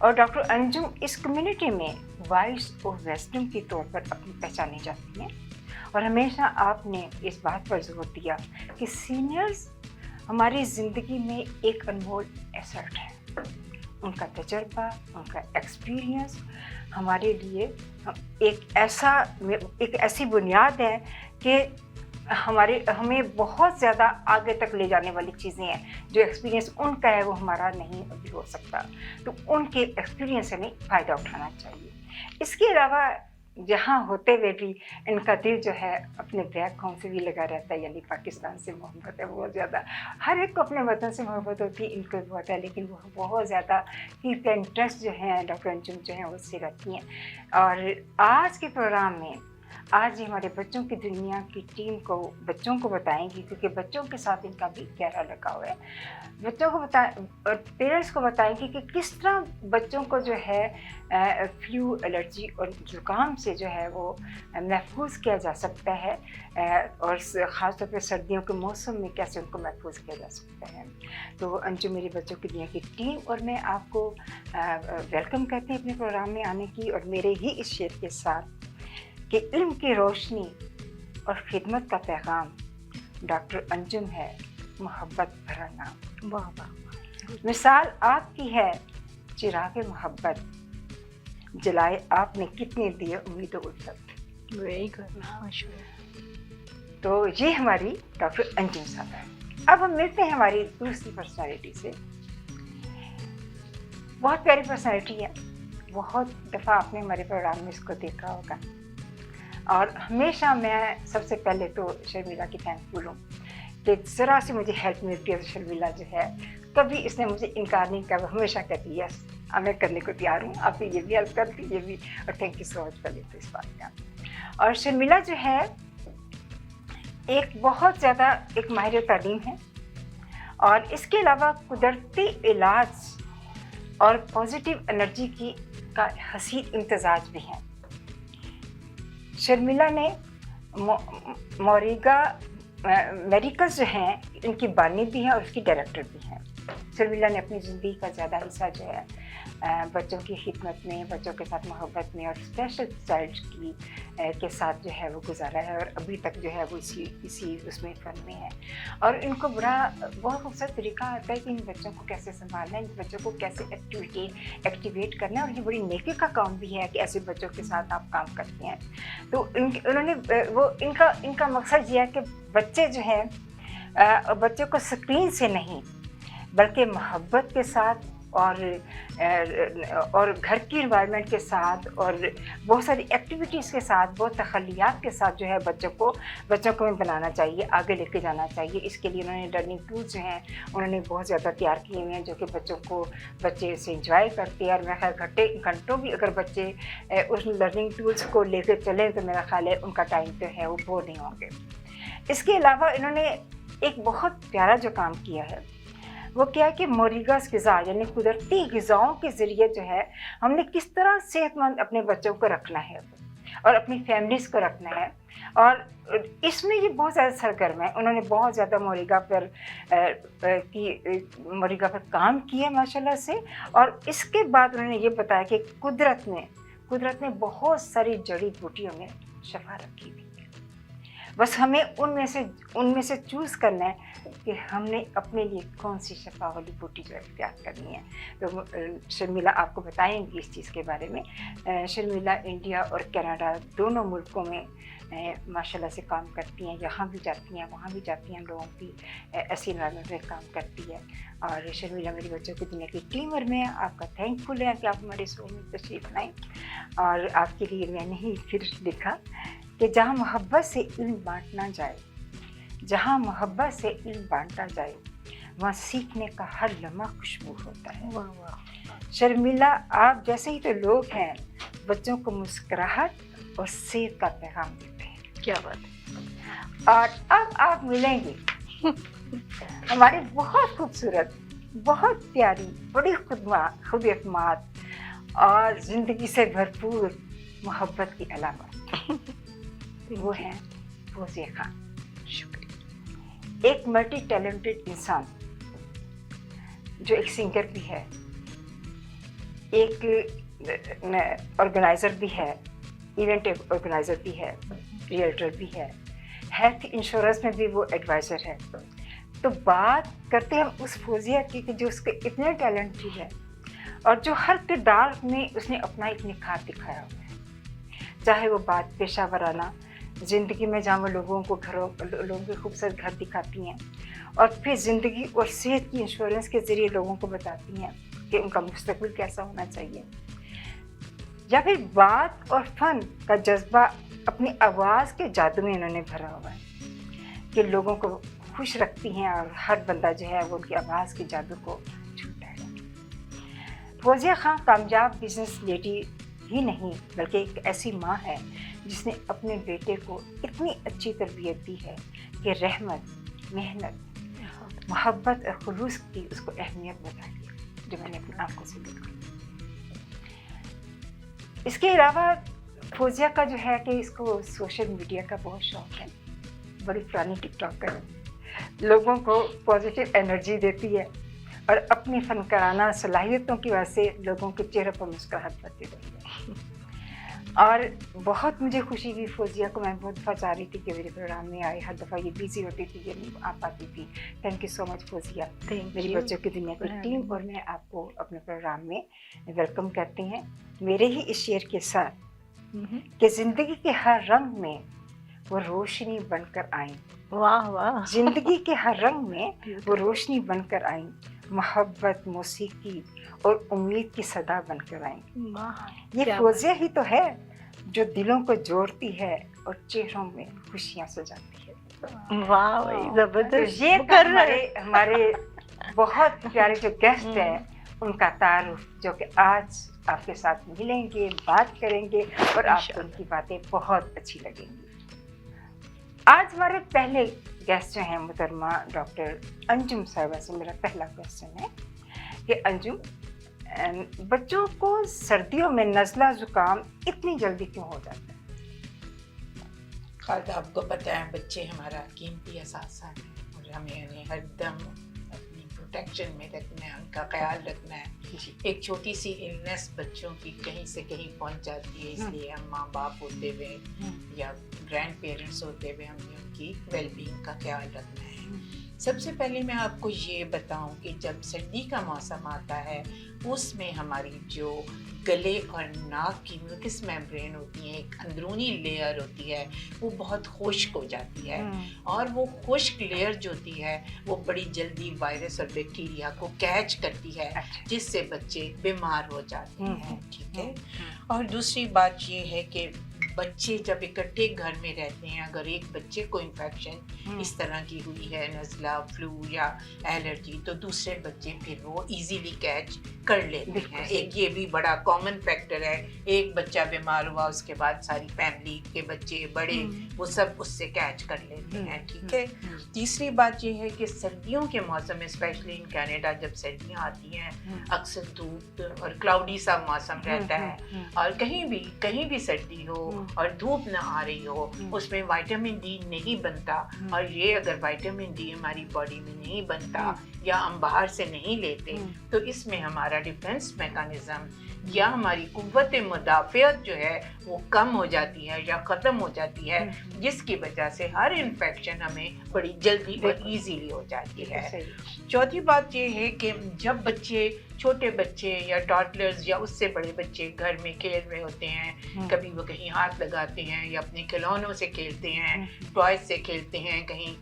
और डॉक्टर अंजुम इस कम्युनिटी में वॉइस ऑफ विज़डम के तौर पर अपनी पहचानी जाती हैं और हमेशा आपने इस बात पर जोर दिया कि सीनियर्स हमारी ज़िंदगी में एक अनमोल एसेट है। उनका तजर्बा, उनका एक्सपीरियंस हमारे लिए एक ऐसी बुनियाद है कि हमें बहुत ज़्यादा आगे तक ले जाने वाली चीज़ें हैं। जो एक्सपीरियंस उनका है वो हमारा नहीं अभी हो सकता, तो उनके एक्सपीरियंस से हमें फ़ायदा उठाना चाहिए। इसके अलावा जहाँ होते हुए भी इनका दिल जो है अपने बैक होम से भी लगा रहता है, यानी पाकिस्तान से मोहब्बत है बहुत ज़्यादा। हर एक को अपने वतन से मोहब्बत होती है, इनको भी बहुत है, लेकिन वो बहुत ज़्यादा इनका इंटरेस्ट जो है डॉक्टर अंजुम जो है उससे रखती हैं। और आज के प्रोग्राम में आज ये हमारे बच्चों की दुनिया की टीम को बच्चों को बताएंगी, क्योंकि बच्चों के साथ इनका भी गहरा लगाव है। बच्चों को और पेरेंट्स को बताएंगे कि किस तरह बच्चों को जो है फ्लू, एलर्जी और ज़ुकाम से जो है वो महफूज किया जा सकता है, और ख़ास तौर पे सर्दियों के मौसम में कैसे उनको महफूज किया जा सकता है। तो अंजुम मेरी बच्चों की दुनिया की टीम और मैं आपको वेलकम करती हूँ अपने प्रोग्राम में आने की, और मेरे ही इस शेर के साथ कि इल्म की रोशनी और खिदमत का पैगाम डॉक्टर अंजुम है मोहब्बत भरा नाम। वाह वाह। मिसाल आपकी है चिराग मोहब्बत, जलाए आपने कितने दिए उम्मीद उल्फत। वेरी गुड, माशाल्लाह। तो ये हमारी डॉक्टर अंजुम साहब है। अब हम मिलते हैं हमारी दूसरी पर्सनालिटी से। बहुत प्यारी पर्सनालिटी है, बहुत दफ़ा आपने हमारे प्रोग्राम में इसको देखा होगा, और हमेशा मैं सबसे पहले तो शर्मिला की थैंकफुल हूँ कि ज़रा सी मुझे हेल्प मिलती है। तो शर्मिला जो है कभी इसने मुझे इनकार नहीं किया, हमेशा कहती है यस अब मैं करने को तैयार हूँ, आप ये भी हेल्प कर दीजिए भी, और थैंक यू सो मच पहले तो इस बात का। और शर्मिला जो है एक बहुत ज़्यादा एक माहिर तालीम है, और इसके अलावा कुदरती इलाज और पॉजिटिव एनर्जी की का हसीन इम्तजाज भी है। शर्मिला ने मोरिगा मेडिकल्स जो हैं इनकी बानी भी हैं और उसकी डायरेक्टर भी हैं। शर्मिला ने अपनी ज़िंदगी का ज़्यादा हिस्सा जो है बच्चों की खिदमत में, बच्चों के साथ मोहब्बत में और स्पेशल चाइल्ड की के साथ जो है वो गुजारा है, और अभी तक जो है वो इसी उसमें फ़न में है। और इनको बहुत खूबसूरत तरीका आता है कि इन बच्चों को कैसे संभालना है, इन बच्चों को कैसे एक्टिवेट करना है, और ये बड़ी नेकी का काम भी है कि ऐसे बच्चों के साथ आप काम करते हैं। तो उन्होंने वो इनका मकसद ये है कि बच्चे जो हैं बच्चों को स्क्रीन से नहीं बल्कि मोहब्बत के साथ और घर की इन्वायरमेंट के साथ और बहुत सारी एक्टिविटीज़ के साथ, बहुत तखलियात के साथ जो है बच्चों को बनाना चाहिए, आगे लेके जाना चाहिए। इसके लिए उन्होंने लर्निंग टूल्स जो हैं उन्होंने बहुत ज़्यादा तैयार किए हुए हैं, जो कि बच्चे इसे इंजॉय करते हैं। और मेरा ख्याल घंटों भी अगर बच्चे उस लर्निंग टूल्स को लेकर चलें तो मेरा ख्याल है उनका टाइम जो है वो बोर नहीं होंगे। इसके अलावा इन्होंने एक बहुत प्यारा जो काम किया है वो क्या है कि मोरिगास ग़िज़ा यानी कुदरती ग़िज़ाओं के ज़रिए जो है हमने किस तरह सेहतमंद अपने बच्चों को रखना है और अपनी फैमिलीज़ को रखना है। और इसमें ये बहुत ज़्यादा सरगर्म है। उन्होंने बहुत ज़्यादा मोरिगा पर काम किया माशाल्लाह से। और इसके बाद उन्होंने ये बताया कि कुदरत ने बहुत सारी जड़ी बूटियों में शफा रखी हुई है, बस हमें उनमें से चूज़ करना है कि हमने अपने लिए कौन सी शफा वाली बूटी जो इख्तियार करनी है। तो शर्मिला आपको बताएंगी इस चीज़ के बारे में। शर्मिला इंडिया और कनाडा दोनों मुल्कों में माशाल्लाह से काम करती हैं, यहाँ भी जाती हैं वहाँ भी जाती हैं, लोगों की ऐसी इन्वायरमेंट में काम करती है। और शर्मिला मेरी बच्चों की दुनिया की टीमर में आपका थैंकफुल है कि आप हमारे शो में तशरीफ़ लाएँ। और आपके लिए मैंने ही फिर लिखा कि जहाँ मोहब्बत से इल्म बांटना जाए, जहाँ मोहब्बत से इल्म बांटा जाए, वहाँ सीखने का हर लम्हा खुशबू होता है। वाह वाह। शर्मिला आप जैसे ही तो लोग हैं, बच्चों को मुस्कुराहट और सेहत का पैगाम देते हैं। क्या बात है। और अब आप मिलेंगे हमारी बहुत खूबसूरत, बहुत प्यारी, बड़ी खुद एतमाद और ज़िंदगी से भरपूर मोहब्बत की अलामत वो है फौजिया खान। शुक्रिया। एक मल्टी टैलेंटेड इंसान जो एक सिंगर भी है, एक ऑर्गेनाइज़र भी है, इवेंट ऑर्गेनाइज़र भी है, रियल्टर भी है, हेल्थ इंश्योरेंस में भी वो एडवाइज़र है। तो बात करते हैं हम उस फौजिया की कि जो उसके इतने टैलेंटेड है और जो हर किरदार में उसने अपना एक निखार दिखाया हुआ है। चाहे वो बात पेशा वराना ज़िंदगी में जहाँ वो लोगों के खूबसूरत घर दिखाती हैं, और फिर ज़िंदगी और सेहत की इंश्योरेंस के ज़रिए लोगों को बताती हैं कि उनका मुस्तकबिल कैसा होना चाहिए। या फिर बात और फन का जज्बा अपनी आवाज़ के जादू में इन्होंने भरा हुआ है कि लोगों को खुश रखती हैं और हर बंदा जो है वो उनकी आवाज़ के जादू को छूता है। फौजिया खां कामयाब बिजनेस लेडी ही नहीं बल्कि एक ऐसी माँ है जिसने अपने बेटे को इतनी अच्छी तरबियत दी है कि रहमत, मेहनत, मोहब्बत और खुलूस की उसको अहमियत बता दी, जो मैंने अपनी आंखों से देखा। इसके अलावा फौजिया का जो है कि इसको सोशल मीडिया का बहुत शौक है, बड़ी पुरानी टिकटॉकर है, लोगों को पॉजिटिव एनर्जी देती है और अपनी फनकाराना सलाहियतों की वजह से लोगों के चेहरे पर मुस्कुराहट बढ़ती रहती है। और बहुत मुझे खुशी हुई फौजिया को, मैं बहुत दफ़ा चाह रही थी कि मेरे प्रोग्राम में आए, हर दफ़ा ये बिजी होती थी, ये नहीं आ पाती थी। Thank you so much Fauzia, मेरी बच्चों की दुनिया की टीम और मैं आपको अपने प्रोग्राम में वेलकम करते हैं मेरे ही इस शेर के साथ कि ज़िंदगी के हर रंग में वो रोशनी बनकर आई। वाह वाह। जिंदगी के हर रंग में वो रोशनी बनकर आई, मोहब्बत, मौसीकी और उम्मीद की सदा बनकर आई। ये फौजिया ही तो है जो दिलों को जोड़ती है और चेहरों में खुशियाँ सजाती है। वाह भाई जबरदस्त। ये हमारे बहुत प्यारे जो गेस्ट हैं उनका तारुफ, जो कि आज आपके साथ मिलेंगे, बात करेंगे और आपको उनकी बातें बहुत अच्छी लगेंगी। आज हमारे पहले गेस्ट जो हैं मुहतरमा डॉक्टर अंजुम साहिबा से मेरा पहला क्वेश्चन है कि अंजुम, बच्चों को सर्दियों में नज़ला ज़ुकाम इतनी जल्दी क्यों हो जाता है? खाद आपको पता है बच्चे हमारा कीमती असासा है और हमें उन्हें हरदम अपनी प्रोटेक्शन में रखना है, उनका ख्याल रखना है। एक छोटी सी इलनेस बच्चों की कहीं से कहीं पहुंच जाती है, इसलिए हम माँ बाप होते हुए या ग्रैंड पेरेंट्स होते हुए हमें उनकी वेलबींग का ख्याल रखना है। सबसे पहले मैं आपको ये बताऊं कि जब सर्दी का मौसम आता है उसमें हमारी जो गले और नाक की म्यूकस मेम्ब्रेन होती है, एक अंदरूनी लेयर होती है, वो बहुत खुश्क हो जाती है और वो खुश्क लेयर जो होती है वो बड़ी जल्दी वायरस और बैक्टीरिया को कैच करती है, जिससे बच्चे बीमार हो जाते हैं। ठीक है। और दूसरी बात ये है कि बच्चे जब इकट्ठे घर में रहते हैं, अगर एक बच्चे को इन्फेक्शन इस तरह की हुई है, नज़ला, फ्लू या एलर्जी, तो दूसरे बच्चे फिर वो इजीली कैच कर लेते हैं। एक ये भी बड़ा कॉमन फैक्टर है, एक बच्चा बीमार हुआ उसके बाद सारी फैमिली के बच्चे बड़े वो सब उससे कैच कर लेते हैं। ठीक है। तीसरी बात ये है कि सर्दियों के मौसम में स्पेशली इन कनाडा जब सर्दियाँ आती हैं अक्सर धूप और क्लाउडी सा मौसम रहता है और कहीं भी सर्दी हो और धूप ना आ रही हो उसमें विटामिन डी नहीं बनता, और ये अगर विटामिन डी हमारी बॉडी में नहीं बनता या हम बाहर से नहीं लेते तो इसमें हमारा डिफेंस मैकेनिज्म या हमारी कुव्वत मुदाफ़ियत जो है वो कम हो जाती है या ख़त्म हो जाती है, जिसकी वजह से हर इन्फेक्शन हमें बड़ी जल्दी और इजीली हो जाती है। चौथी बात ये है कि जब बच्चे, छोटे बच्चे या टॉडलर्स या उससे बड़े बच्चे घर में खेल रहे होते हैं, कभी वो कहीं हाथ लगाते हैं या अपने खिलौनों से खेलते हैं, टॉयज से खेलते हैं कहीं,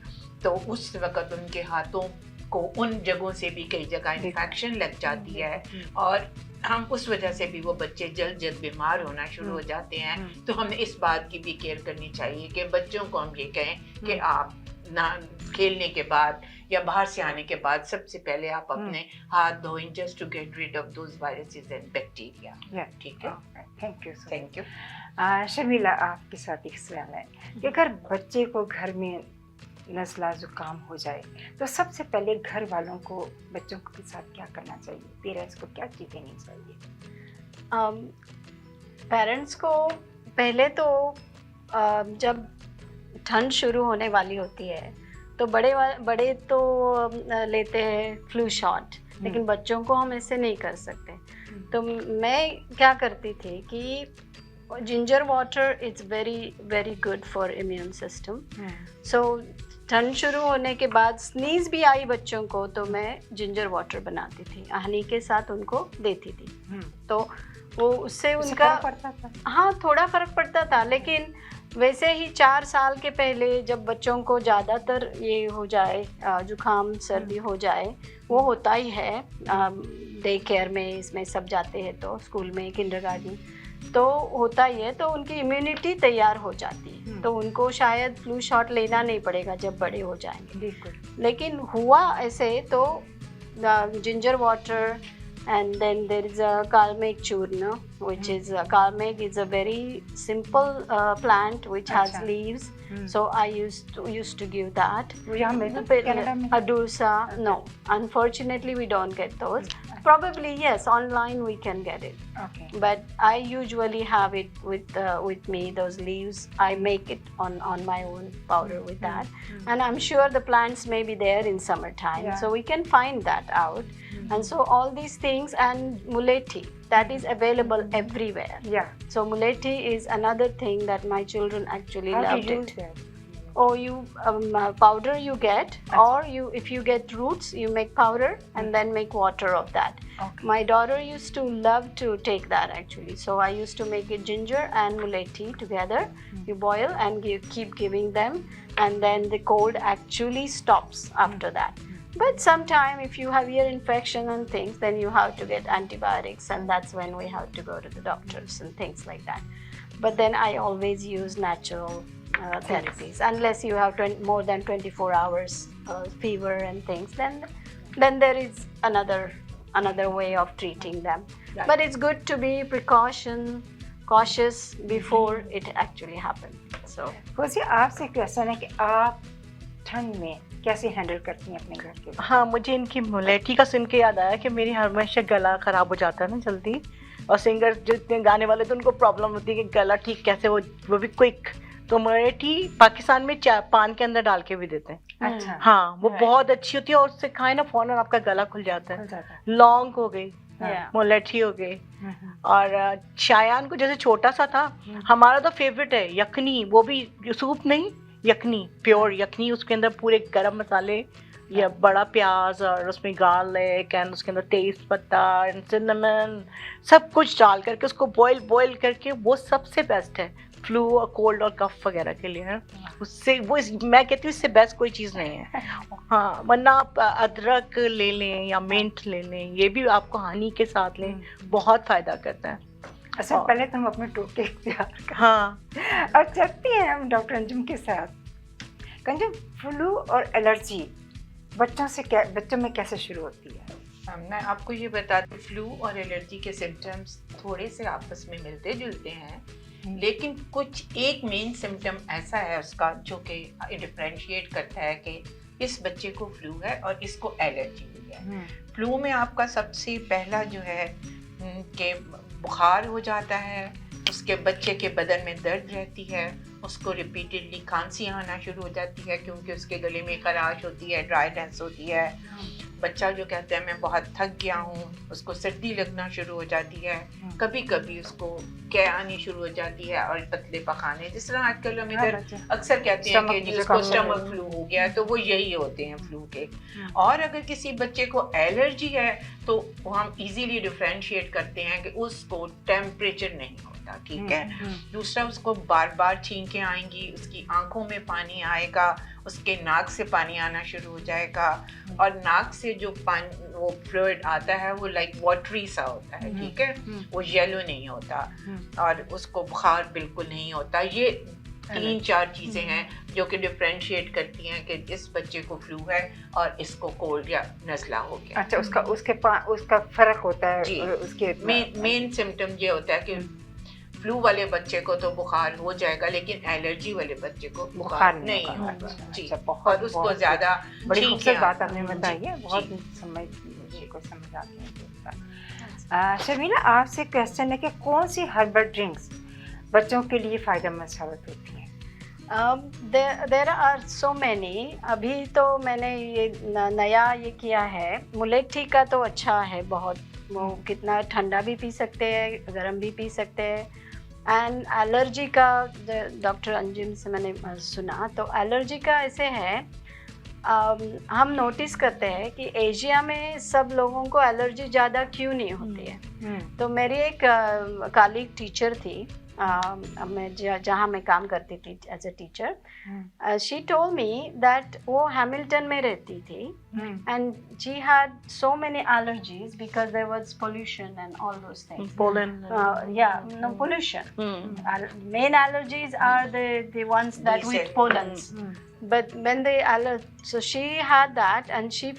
तो उस वक़्त उनके हाथों को उन जगहों से भी कई जगह इन्फेक्शन लग जाती है और हम उस वजह से भी वो बच्चे जल्द बीमार होना शुरू हो जाते हैं। तो हमें इस बात की भी केयर करनी चाहिए कि बच्चों को हम ये कहें कि आप ना खेलने के बाद या बाहर से आने के बाद सबसे पहले आप अपने हाथ धोएं, just to get rid of those viruses and bacteria. ठीक है। Thank you. शर्मिला, आपके साथ एक सवाल है कि अगर बच्चे को घर में नज़ला ज़ुकाम हो जाए तो सबसे पहले घर वालों को बच्चों के साथ क्या करना चाहिए? पेरेंट्स को क्या चीज़ देनी चाहिए? पेरेंट्स को पहले तो जब ठंड शुरू होने वाली होती है तो बड़े तो लेते हैं फ्लू शॉट, लेकिन बच्चों को हम ऐसे नहीं कर सकते। तो मैं क्या करती थी कि ginger water it's very very good for immune system. So ठंड शुरू होने के बाद स्नीज भी आई बच्चों को तो मैं जिंजर वाटर बनाती थी, हनी के साथ उनको देती थी। तो वो उससे उनका पड़ता था? हाँ, थोड़ा फ़र्क पड़ता था, लेकिन वैसे ही 4 साल के पहले जब बच्चों को ज़्यादातर ये हो जाए, जुकाम सर्दी हो जाए, वो होता ही है, डे केयर में इसमें सब जाते हैं तो स्कूल में, किंडरगार्टन, تو ہوتا ہی ہے، تو ان کی امیونٹی تیار ہو جاتی ہے، تو ان کو شاید فلو شاٹ لینا نہیں پڑے گا جب بڑے ہو جائیں گے. بالکل. لیکن ہوا ایسے تو ginger water, and then there is a kalmek churna, which is kalmek is a very simple plant which has leaves. So I used to give that. Adusa, no, unfortunately we don't get those. Probably yes, online we can get it. Okay. But I usually have it with me, those leaves. I make it on my own powder with that. And I'm sure the plants may be there in summertime. So we can find that out. And so all these things, and muleti, that is available everywhere. Yeah. So muleti is another thing that my children actually loved it. Or you powder you get, or if you get roots, you make powder and then make water of that. Okay. My daughter used to love to take that actually. So I used to make it ginger and muleti together. You boil and keep giving them, and then the cold actually stops after that. But sometime if you have ear infection and things, then you have to get antibiotics, and that's when we have to go to the doctors and things like that. But then I always use natural therapies, unless you have more than 24 hours fever and things, then there is another way of treating them. Right. But it's good to be cautious before it actually happens. So फौजी आपसे question है कि आप ठंड में कैसे handle करती हैं अपने घर के? हाँ, मुझे इनकी मुलेठी का सुन के याद आया कि मेरी हमेशा गला ख़राब हो जाता है ना जल्दी, और सिंगर जितने गाने वाले तो उनको प्रॉब्लम होती है कि गला ठीक कैसे, वो भी क्विक. तो मुलेठी पाकिस्तान में पान के अंदर डाल के भी देते हैं. अच्छा. हाँ, वो बहुत अच्छी होती है, और उससे खाए ना फौरन आपका गला खुल जाता है. लौंग हो गई, मुलेठी हो गई, और शायान को जैसे छोटा सा था, हमारा तो फेवरेट है यखनी, वो भी सूप नहीं, यखनी, प्योर यखनी, उसके अंदर पूरे गरम मसाले या बड़ा प्याज और उसमें गार्लिक एंड उसके अंदर तेज पत्ता एंड सिनेमन सब कुछ डाल करके उसको बॉईल करके, वो सबसे बेस्ट है फ्लू और कोल्ड और कफ वगैरह के लिए है. उससे मैं कहती हूँ इससे बेस्ट कोई चीज़ नहीं है. हाँ, वरना आप अदरक ले लें या मिंट ले लें, ये भी आपको हनी के साथ लें, बहुत फ़ायदा करता है. अच्छा, पहले तो हम अपने टोटके इख्तियार करें. हाँ, अब चलते हैं हम डॉक्टर अंजुम के साथ. अंजुम, फ्लू और एलर्जी बच्चों में कैसे शुरू होती है? मैं आपको ये बता दूं, फ्लू और एलर्जी के सिम्टम्स थोड़े से आपस में मिलते जुलते हैं, लेकिन कुछ एक मेन सिम्टम ऐसा है उसका जो कि डिफरेंशिएट करता है कि इस बच्चे को फ्लू है और इसको एलर्जी हुई है. फ्लू में आपका सबसे पहला जो है कि बुखार हो जाता है, उसके बच्चे के बदन में दर्द रहती है, उसको रिपीटेडली खांसी आना शुरू हो जाती है क्योंकि उसके गले में खराश होती है, ड्राईनेस होती है. बच्चा जो कहता है मैं बहुत थक गया हूँ, उसको सर्दी लगना शुरू हो जाती है, कभी कभी उसको कै आनी शुरू हो जाती है और पतले पखाने, जिस तरह आजकल हम इधर अक्सर कहते हैं कि जी उसको स्टमक फ्लू हो गया, तो वो यही होते हैं फ्लू के. और अगर किसी बच्चे को एलर्जी है तो हम इजीली डिफरेंशिएट करते हैं कि उसको टेम्परेचर नहीं होता, ठीक है. दूसरा, उसको बार बार छींकें आएंगी, उसकी आंखों में पानी आएगा, उसके नाक से पानी आना शुरू हो जाएगा, और नाक से जो पानी वो फ्लूइड आता है वो लाइक वाटरी सा होता है, ठीक है, वो येलो नहीं होता, और उसको बुखार बिल्कुल नहीं होता. ये 3-4 चीज़ें हैं जो कि डिफरेंशिएट करती हैं कि इस बच्चे को फ्लू है और इसको कोल्ड या नज़ला हो गया. अच्छा, उसका फ़र्क होता है जी. उसके मेन सिम्टम ये होता है कि फ्लू वाले बच्चे को तो बुखार हो जाएगा, लेकिन एलर्जी वाले बच्चे को बुखार नहीं होगा जी. और उसको ज़्यादा बड़ी खूबसूरत बात आपने बताई है, बहुत समझ को समझ आती है. शर्मिला, आपसे क्वेश्चन है कि कौन सी हर्बल ड्रिंक्स बच्चों के लिए फ़ायदेमंद साबित होती हैं? There are so many. अभी तो मैंने ये नया ये किया है, मुलेठी का तो अच्छा है बहुत, वो कितना ठंडा भी पी सकते हैं, गर्म भी पी सकते हैं. एंड एलर्जी का डॉक्टर अंजुम से मैंने सुना, तो एलर्जी का ऐसे है, हम नोटिस करते हैं कि एशिया में सब लोगों को एलर्जी ज़्यादा क्यों नहीं होती है. तो मेरी एक कलीग टीचर थी, मैं जहाँ मैं काम करती थी as a teacher, she told me that वो हैमिल्टन में रहती थी and she had so many allergies because there was pollution and all those things. Pollen. No pollution. Main allergies are the ones that with pollens. But when they so she had that and she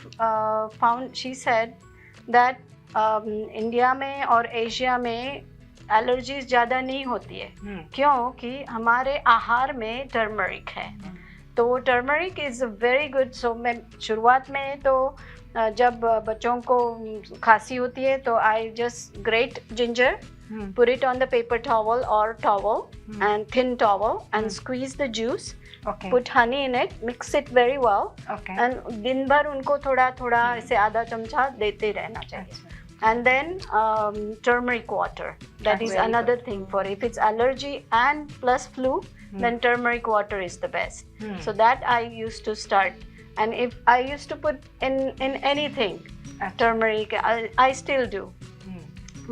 said that India में और Asia में allergies ज़्यादा नहीं होती है क्योंकि हमारे आहार में टर्मरिक है. तो टर्मरिक इज़ वेरी गुड. सो मैं शुरुआत में तो जब बच्चों को खांसी होती है तो I just great ginger, put it on the paper towel or towel and thin towel and squeeze the juice. Okay. Put honey in it, mix it very well. Okay. And दिन भर उनको थोड़ा थोड़ा ऐसे आधा चमचा देते रहना चाहिए. And then turmeric water. That is another thing for if it's allergy and plus flu, then turmeric water is the best. So that I used to start. And if I used to put in anything turmeric, I still do.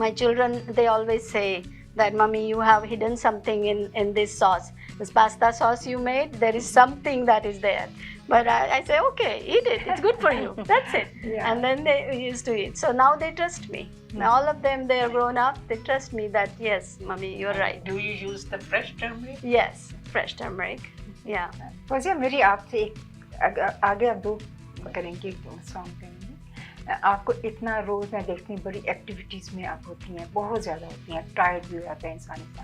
My children, they always say that, Mummy, you have hidden something in this sauce. This pasta sauce you made, there is something that is there. But I say, okay, eat it. It's good for you. That's it. Yeah. And then they used to eat. So now they trust me. Now all of them, they are grown up. They trust me that, yes, Mummy, you're right. Do you use the fresh turmeric? Yes, fresh turmeric. Yeah. वजह मेरी आपसे एक आगे आप दो करेंगे song करेंगे. आपको इतना रोज़ मैं देखती हूँ बड़ी एक्टिविटीज़ में आप होती हैं, बहुत ज़्यादा होती हैं, टायर्ड भी हो जाता है इंसान का.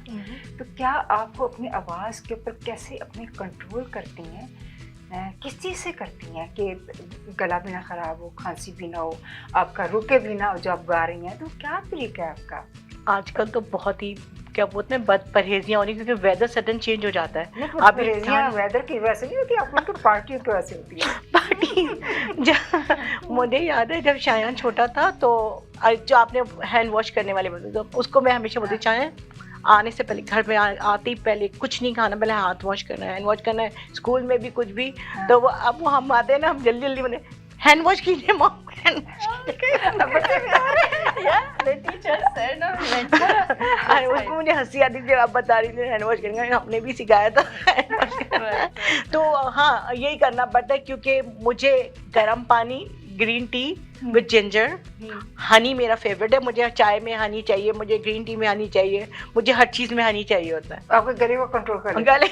तो क्या आपको अपनी आवाज़ के ऊपर कैसे अपने कंट्रोल करती हैं, किस चीज़ से करती हैं कि गला भी ना ख़राब हो, खांसी भी ना हो, आपका रुके भी ना हो जो आप गा रही हैं, तो क्या तरीका है आपका? आजकल तो बहुत ही क्या बोलते हैं बद परहेजियाँ होनी, क्योंकि वेदर सडन चेंज हो जाता है. आप वेदर की वजह से नहीं होती, आप लोग पार्टियों की वजह से होती है. पार्टी मुझे याद है जब शायान छोटा था तो जो आपने हैंड वॉश करने वाले बोलते तो उसको मैं हमेशा बोलती चाहे आने से पहले घर में आते ही पहले कुछ नहीं खाना, पहले हाथ वॉश करना है, हैंड वॉश करना है. स्कूल में भी कुछ भी तो वो अब वो हम आते हैं ना, हम जल्दी जल्दी बोले हैंड वॉश कीजिए मॉम. उसको मुझे हंसी आती थी आप बता रही थी हैंड वॉश करेंगे, हमने भी सिखाया था. तो हाँ यही करना पड़ता है क्योंकि मुझे गर्म पानी, green tea with ginger, Honey मेरा फेवरेट है. मुझे चाय में हनी चाहिए, मुझे ग्रीन टी में हनी चाहिए, मुझे हर चीज़ में हनी चाहिए होता है. आपके गले को कंट्रोल कर गले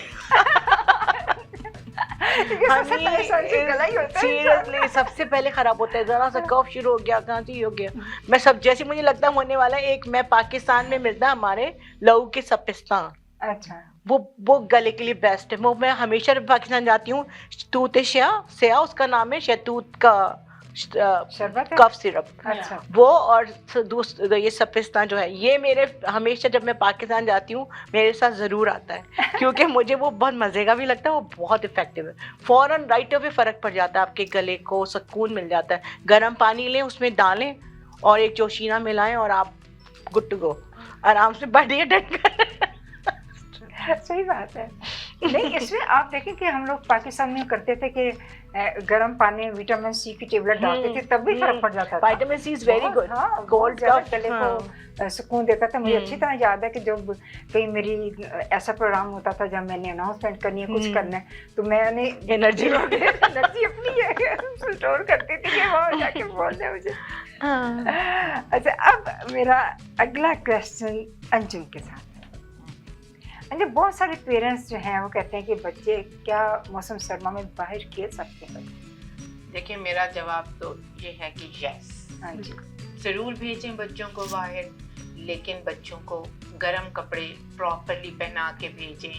सीरियसली सबसे पहले खराब होता है. जरा सा कफ शुरू हो गया, खांसी हो गया, मैं सब जैसे मुझे लगता है होने वाला है. एक मैं पाकिस्तान में मिलता हमारे लहू के सपिस्तान, अच्छा वो गले के लिए बेस्ट है. वो मैं हमेशा पाकिस्तान जाती हूँ. तूत स्या उसका नाम है, शहतूत का कफ सिरप. अच्छा. वो और ये सपिस्तान जो है ये मेरे हमेशा जब मैं पाकिस्तान जाती हूँ मेरे साथ ज़रूर आता है क्योंकि मुझे वो बहुत मज़े का भी लगता है, वो बहुत इफ़ेक्टिव है. फ़ौरन राइट अवे फ़र्क पड़ जाता है, आपके गले को सुकून मिल जाता है. गर्म पानी लें, उसमें डालें और एक जोशीना मिलाएं और आप गुड टू गो, आराम से बैठिए डट कर. सही बात है. नहीं इसमें आप देखें कि हम लोग पाकिस्तान में करते थे कि गर्म पानी में विटामिन सी की टेबलेट डालते थे, तब भी फर्क पड़ जाता था. Vitamin C is very good. Cold cough गले को सुकून देता था. मुझे अच्छी तरह याद है कि जब कहीं मेरी ऐसा प्रोग्राम होता था जब मैंने अनाउंसमेंट करनी है, कुछ करना है, तो मैंने एनर्जी अपनी स्टोर करती थी कि वो जाके बोल दे मुझे. अच्छा अब मेरा अगला क्वेश्चन अंजुम के साथ. अच्छा बहुत सारे पेरेंट्स जो हैं वो कहते हैं कि बच्चे क्या मौसम सरमा में बाहर खेल सकते हैं? देखिए मेरा जवाब तो ये है कि यस, हाँ जी, ज़रूर भेजें बच्चों को बाहर, लेकिन बच्चों को गर्म कपड़े प्रॉपरली पहना के भेजें.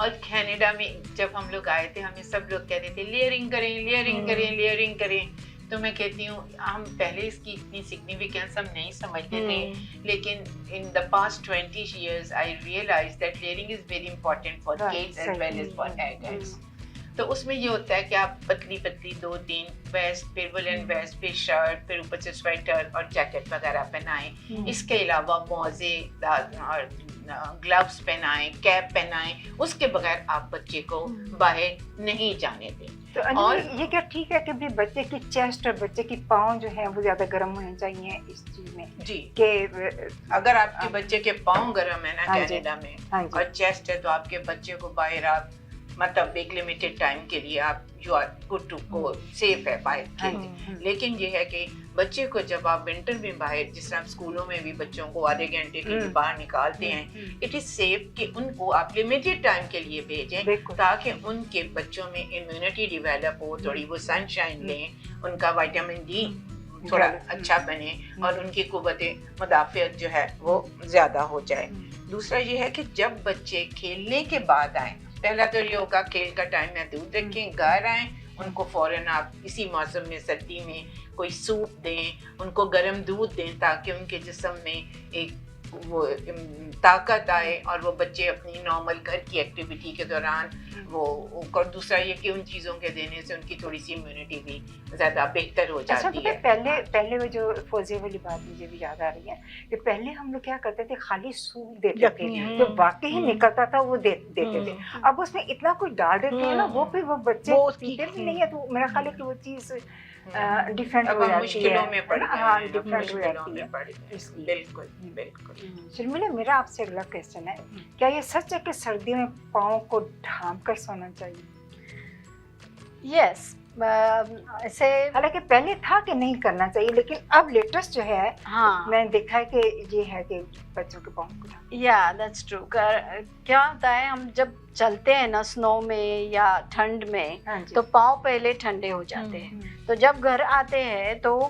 और कनाडा में जब हम लोग आए थे हमें सब लोग कहते थे लेयरिंग करें, लेयरिंग करें, लेयरिंग करें. तो मैं कहती हूँ हम पहले इसकी इतनी सिग्निफिकेंस हम नहीं समझते थे, लेकिन in the past 20 years I realized that layering is very important for kids as well as for adults. तो उसमें ये होता है कि आप पतली पतली 2-3 वेस्ट, फिर वुलन वेस्ट, फिर शर्ट, फिर ऊपर से स्वेटर और जैकेट वगैरह पहनाएं. इसके अलावा मोजे और ग्लव्स पहनाएं, कैप पहनाएं. उसके बगैर आप बच्चे को बाहर नहीं जाने दें. تو یہ کیا ٹھیک ہے کہ بھی بچے کی چیسٹ اور بچے کی پاؤں جو ہیں وہ زیادہ گرم ہونے چاہیے اس چیز میں؟ جی کہ اگر آپ کے بچے کے پاؤں گرم ہے نا کینیڈا میں اور چیسٹ ہے تو آپ کے بچے کو باہر آپ مطلب ایک لمیٹڈ ٹائم کے لیے آپ you are good to go, safe ہے باہر کھیلنے. لیکن یہ ہے کہ بچے کو جب آپ ونٹر میں باہر، جس طرح اسکولوں میں بھی بچوں کو آدھے گھنٹے کے لیے باہر نکالتے ہیں، اٹ از سیف کہ ان کو آپ لمیٹڈ ٹائم کے لیے بھیجیں تاکہ ان کے بچوں میں امیونٹی ڈیولپ ہو، تھوڑی وہ سن شائن لیں، ان کا وائٹامن ڈی تھوڑا اچھا بنے اور ان کی قوت مدافعت جو ہے وہ زیادہ ہو جائے. دوسرا یہ ہے کہ جب بچے کھیلنے کے بعد آئیں، پہلا تو یہ ہوگا کھیل کا ٹائم محدود رکھیں، گھر آئیں ان کو فوراً آپ اسی موسم میں سردی میں کوئی سوپ دیں، ان کو گرم دودھ دیں تاکہ ان کے جسم میں ایک وہ طاقت آئے اور وہ بچے اپنی نارمل گھر کی ایکٹیویٹی کے دوران وہ. اور دوسرا یہ کہ ان چیزوں کے دینے سے ان کی تھوڑی سی امیونٹی بھی زیادہ بہتر ہو جاتی ہے. پہلے وہ جو فوزیہ والی بات مجھے بھی یاد آ رہی ہے کہ پہلے ہم لوگ کیا کرتے تھے، خالی سوپ دیتے تھے جو واقعی نکلتا تھا وہ دیتے تھے. اب اس میں اتنا کچھ ڈال دیتے ہیں نا، وہ پھر وہ بچے پیتے بھی نہیں ہے، تو میرا خیال ہے کہ وہ چیز ڈفرینٹ ہو جاتی ہے، مشکلوں میں پڑ گئے. ہاں ڈفرینٹ ہو جاتی ہے. بالکل بالکل. شرمیلا میرا آپ سے اگلا کویسچن ہے، کیا یہ سچ ہے کہ سردیوں میں پاؤں کو ڈھانپ کر سونا چاہیے؟ یس، ایسے حالانکہ پہلے تھا کہ نہیں کرنا چاہیے، لیکن اب لیٹسٹ جو ہے میں نے دیکھا ہے کہ یہ ہے کہ بچوں کے پاؤں کو یا دیٹس ٹرو. کیا ہوتا ہے، ہم جب چلتے ہیں نا سنو میں یا ٹھنڈ میں تو پاؤں پہلے ٹھنڈے ہو جاتے ہیں، تو جب گھر آتے ہیں تو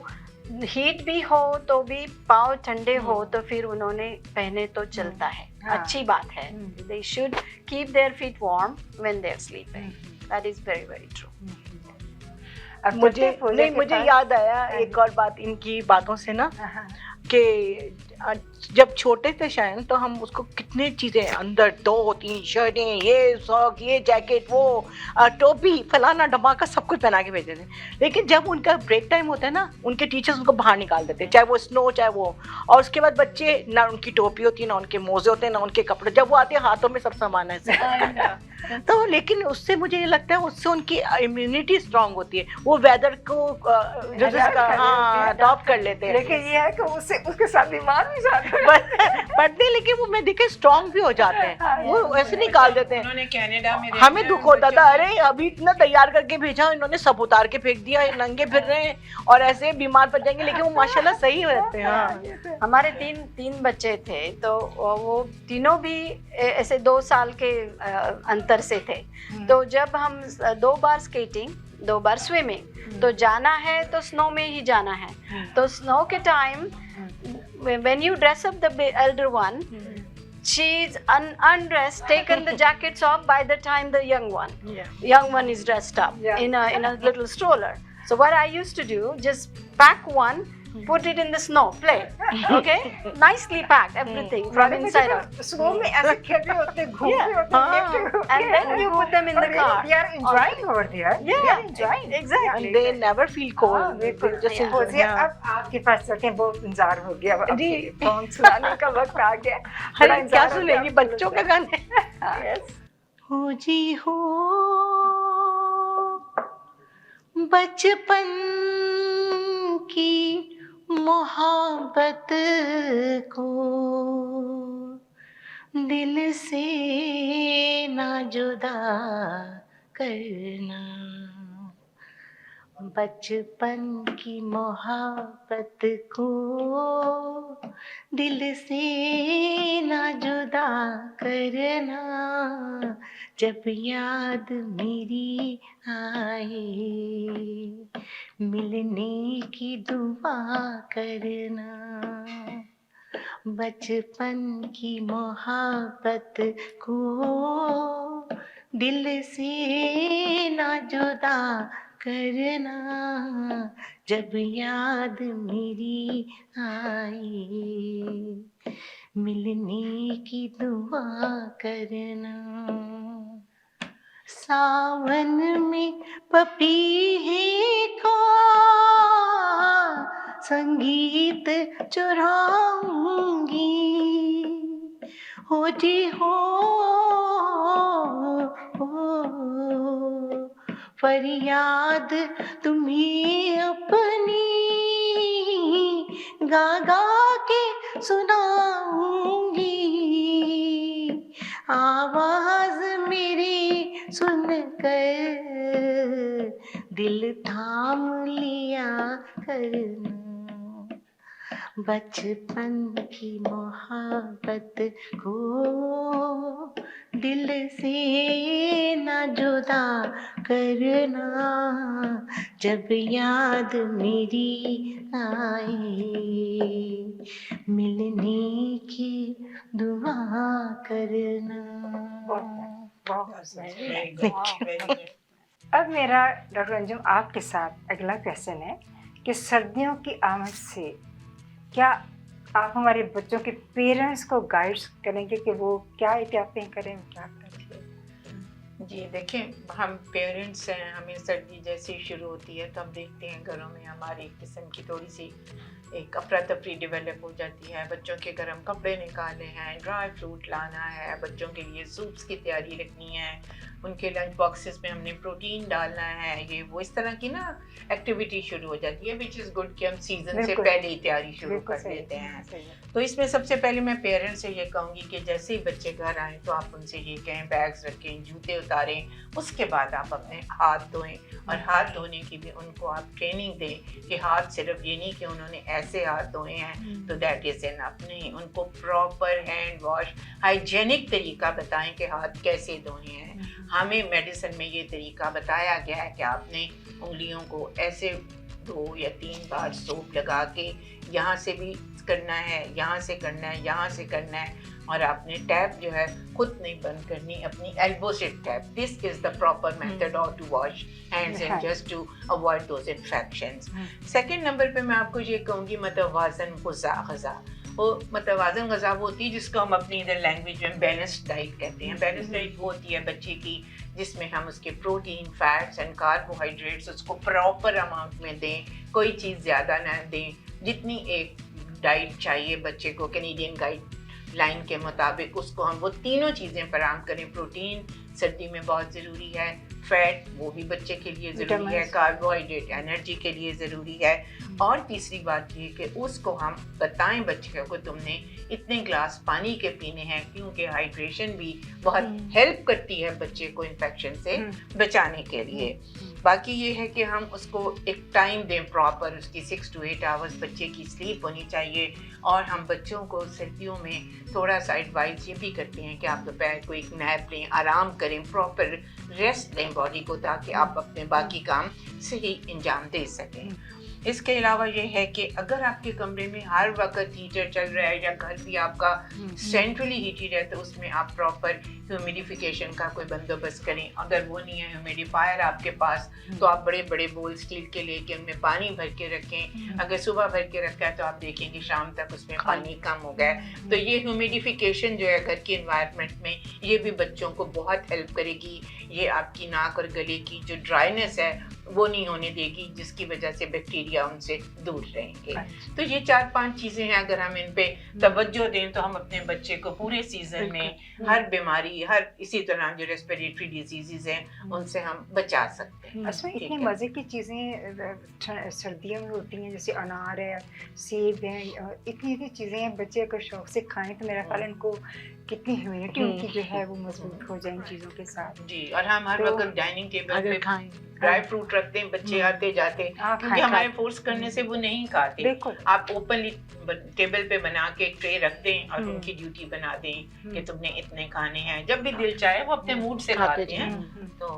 ہیٹ بھی ہو تو بھی پاؤں ٹھنڈے ہو تو پھر انہوں نے پہنے تو چلتا ہے. اچھی بات ہے. They should keep their feet warm when they are sleeping. That is very very true. مجھے یاد آیا ایک اور بات ان کی باتوں سے نا، کہ جب چھوٹے تھے شاید تو ہم اس کو کتنے چیزیں اندر 2-3 شرٹیں، یہ ساک، یہ جیکٹ، وہ ٹوپی، فلانا ڈھماکا سب کچھ پہنا کے بھیجتے تھے. لیکن جب ان کا بریک ٹائم ہوتا ہے نا، ان کے ٹیچرز ان کو باہر نکال دیتے، چاہے وہ اسنو چاہے وہ، اور اس کے بعد بچے نہ ان کی ٹوپی ہوتی، نہ ان کے موزے ہوتے، نہ ان کے کپڑے، جب وہ آتے ہیں ہاتھوں میں سب سامان ہے. تو لیکن اس سے مجھے یہ لگتا ہے اس سے ان کی امیونٹی اسٹرانگ ہوتی ہے، وہ ویدر کو اڈاپٹ کر لیتے ہیں. لیکن یہ ہے کہ اس کے ساتھ بیمار بھی زیادہ پڑھتے، لیکن وہ میں دیکھے اسٹرانگ بھی ہو جاتے ہیں، وہ ایسے نکال دیتے ہیں. انہوں نے کینیڈا میں ہمیں دکھ ہوتا تھا، ارے ابھی اتنا تیار کر کے بھیجا، انہوں نے سب اتار کے پھینک دیا، ننگے پھر رہے ہیں اور ایسے بیمار پڑ جائیں گے، لیکن وہ ماشاءاللہ صحیح رہتے ہیں. ہمارے تین بچے تھے تو وہ تینوں بھی ایسے 2 سال کے انتر سے تھے. تو جب ہم 2 بار اسکیٹنگ 2 بار سوئمنگ، تو جانا ہے تو سنو میں ہی جانا ہے. تو سنو کے time when you dress up the elder one, she's undressed, taken the jackets off by the time the young one is dressed up in a little stroller. So what I used to do, just pack one, put it in the snow, play, okay, nicely packed everything from inside out. Snow mein aise khel rahe hote, ghoom rahe hote, and then you put them in the car. They are enjoying over there. Yeah, they are enjoying exactly. And they never feel cold. اب آپ کے پاس چلتے ہیں، بہت انتظار ہو گیا، جی phone سنانے کا وقت آ گیا. کیا سنیں گے؟ بچوں کا گانا. ہو جی ہو بچپن کی محبت کو دل سے نہ جدا کرنا، بچپن کی محبت کو دل سے نہ جدا کرنا، جب یاد میری آئے ملنے کی دعا کرنا، بچپن کی محبت کو دل سے نہ جدا کرنا، جب یاد میری آئے ملنے کی دعا کرنا. ساون میں پپیہے کا سنگیت چراؤں گی، ہو جی ہو फरियाद तुम्हें अपनी गा गा के सुनाऊंगी, आवाज मेरी सुनकर दिल थाम लिया करना, बचपन की मोहब्बत को दिल से ना जुदा करना, जब याद मेरी आए मिलने की दुआ करना। अब मेरा डॉक्टर अंजुम आपके साथ अगला क्वेश्चन है कि सर्दियों की आमद से क्या आप हमारे बच्चों के पेरेंट्स को गाइड करेंगे कि वो क्या एहतियातें करें, क्या करें? जी देखें, हम पेरेंट्स हैं, हमें सर्दी जैसे ही शुरू होती है तो हम देखते हैं घरों में हमारी एक किस्म की थोड़ी सी एक अफरा तफरी डेवलप हो जाती है। बच्चों के गर्म कपड़े निकालने हैं, ड्राई फ्रूट लाना है, बच्चों के लिए सूप्स की तैयारी रखनी है, उनके लंच बॉक्सेस में हमने प्रोटीन डालना है, ये वो इस तरह की ना एक्टिविटी शुरू हो जाती है, विच इज़ गुड कि हम सीज़न से पहले ही तैयारी शुरू कर देते हैं। तो इसमें सबसे पहले मैं पेरेंट्स से ये कहूँगी कि जैसे ही बच्चे घर आएँ तो आप उनसे ये कहें बैग्स रखें, जूते उतारें, उसके बाद आप अपने हाथ धोएं, और हाथ धोने की भी उनको आप ट्रेनिंग दें कि हाथ सिर्फ ये नहीं कि उन्होंने ऐसे हाथ धोए हैं तो दैट इज़ इनफ, नहीं, उनको प्रॉपर हैंड वॉश हाइजेनिक तरीका बताएं कि हाथ कैसे धोए हैं। हमें मेडिसिन में ये तरीका बताया गया है कि आपने उंगलियों को ऐसे 2 या 3 बार सोप लगा के यहाँ से भी करना है, यहाँ से करना है, यहाँ से करना है, और आपने टैप जो है खुद नहीं बंद करनी, अपनी एल्बो से tap. This is the proper method of to wash hands and just to avoid those infections. Second number पे मैं आपको ये कहूँगी मतवाज़न ग़िज़ा। वो मतवाज़न ग़िज़ा वो होती है जिसको हम अपनी इधर लैंग्वेज में बैलेंस्ड डाइट कहते हैं। बैलेंस्ड डाइट वो होती है बच्चे की जिसमें हम उसके प्रोटीन, फैट्स एंड कार्बोहाइड्रेट्स उसको प्रॉपर अमाउंट में दें, कोई चीज़ ज़्यादा ना दें, जितनी एक डाइट चाहिए बच्चे को कैनेडियन गाइडलाइन के मुताबिक उसको हम वो तीनों चीज़ें फराहम करें। प्रोटीन सर्दी में बहुत ज़रूरी है, फैट वो भी बच्चे के लिए ज़रूरी है, कार्बोहाइड्रेट एनर्जी के लिए ज़रूरी है, और तीसरी बात ये कि उसको हम बताएं बच्चे को तुमने इतने ग्लास पानी के पीने हैं, क्योंकि हाइड्रेशन भी बहुत हेल्प करती है बच्चे को इन्फेक्शन से बचाने के लिए। बाकी ये है कि हम उसको एक टाइम दें प्रॉपर, उसकी 6 to 8 आवर्स बच्चे की स्लीप होनी चाहिए, और हम बच्चों को सर्दियों में थोड़ा सा एडवाइस ये भी करते हैं कि आप दोपहर को एक नैप लें, आराम करें, प्रॉपर रेस्ट दें बॉडी को, ताकि आप अपने बाकी काम सही अंजाम दे सकें। इसके अलावा ये है कि अगर आपके कमरे में हर वक्त हीटर चल रहा है या घर भी आपका सेंट्रली हीटेड है तो उसमें आप प्रॉपर ह्यूमिडिफिकेशन का कोई बंदोबस्त करें। अगर वो नहीं है ह्यूमिडिफायर आपके पास तो आप बड़े बड़े बोल स्टील के लेके उनमें पानी भर के रखें। अगर सुबह भर के रखा है तो आप देखेंगे शाम तक उसमें पानी कम हो गया है। तो ये ह्यूमिडिफिकेशन जो है घर के एनवायरनमेंट में, ये भी बच्चों को बहुत हेल्प करेगी। ये आपकी नाक और गले की जो ड्राइनेस है वो नहीं होने देगी, जिसकी वजह से बैक्टीरिया उनसे दूर रहेंगे। तो ये 4-5 चीज़ें हैं, अगर हम इन पे तवज्जो दें तो हम अपने बच्चे को पूरे सीजन में हर बीमारी, हर इसी तरह जो रेस्पिरेटरी डिजीज़ हैं उनसे हम बचा सकते हैं। उसमें इतनी मज़े की चीज़ें सर्दियों में होती हैं, जैसे अनार है, सेब है, इतनी इतनी चीज़ें हैं, बच्चे अगर शौक से खाएं तो मेरा ख्याल इनको कितनी ह्यूमिडिटी उनकी जो है वो मजबूत हो जाए इन चीज़ों के साथ। जी, और हम हर वक्त डाइनिंग टेबल पे ड्राई फ्रूट रखते हैं, बच्चे आते जाते, क्योंकि हमारे फोर्स करने से वो नहीं खाते। आप ओपनली टेबल पे बना के ट्रे रख दें और उनकी ड्यूटी बना दें कि तुमने इतने खाने हैं, जब भी दिल चाहे वो अपने मूड से खाते हैं, तो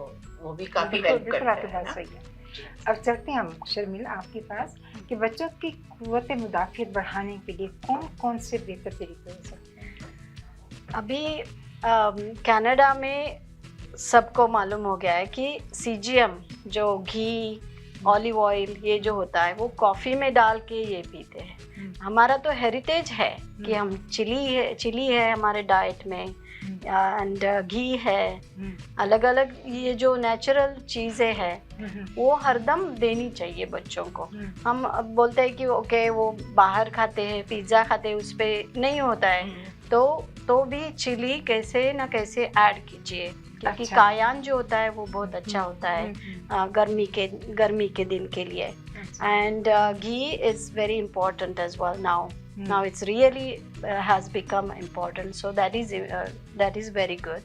वो भी काफी हेल्प करता है। अब चलते हैं हम शर्मिला आपके पास कि बच्चों की कुव्वत मुदाफ़ियत बढ़ाने के लिए कौन कौन से बेहतर तरीके हो सकते हैं? अभी कनाडा में सबको मालूम हो गया है कि CGM जो घी, ऑलिव ऑयल, ये जो होता है वो कॉफ़ी में डाल के ये पीते हैं। हमारा तो हेरिटेज है कि हम चिली है हमारे डाइट में, एंड घी है, अलग अलग ये जो नेचुरल चीज़ें हैं वो हरदम देनी चाहिए बच्चों को। हम अब बोलते हैं कि ओके वो बाहर खाते हैं, पिज़्ज़ा खाते हैं, उस पर नहीं होता है, तो भी चिली कैसे ना कैसे ऐड कीजिए, क्योंकि कायान जो होता है वो बहुत अच्छा होता है गर्मी के दिन के लिए. And ghee is very important as well now. Now it's really has become important, so that is very good.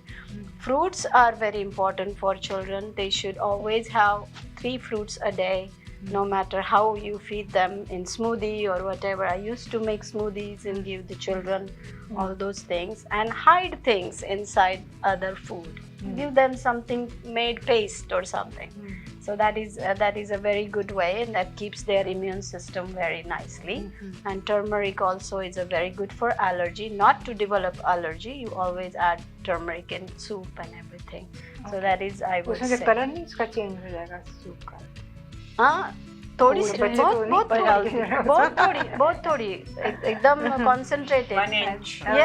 Fruits are very important for children. They should always have 3 fruits a day, no matter how you feed them in smoothie or whatever. I used to make smoothies and give the children all those things, and hide things inside other food. Give them something made paste or something. So that is a very good way, and that keeps their immune system very nicely. And turmeric also is a very good for allergy. Not to develop allergy, you always add turmeric in soup and everything. So that is, I would say. Colour नहीं इसका change हो जाएगा soup का? हाँ, थोड़ी सी बहुत थोड़ी एकदम कॉन्सेंट्रेटेड.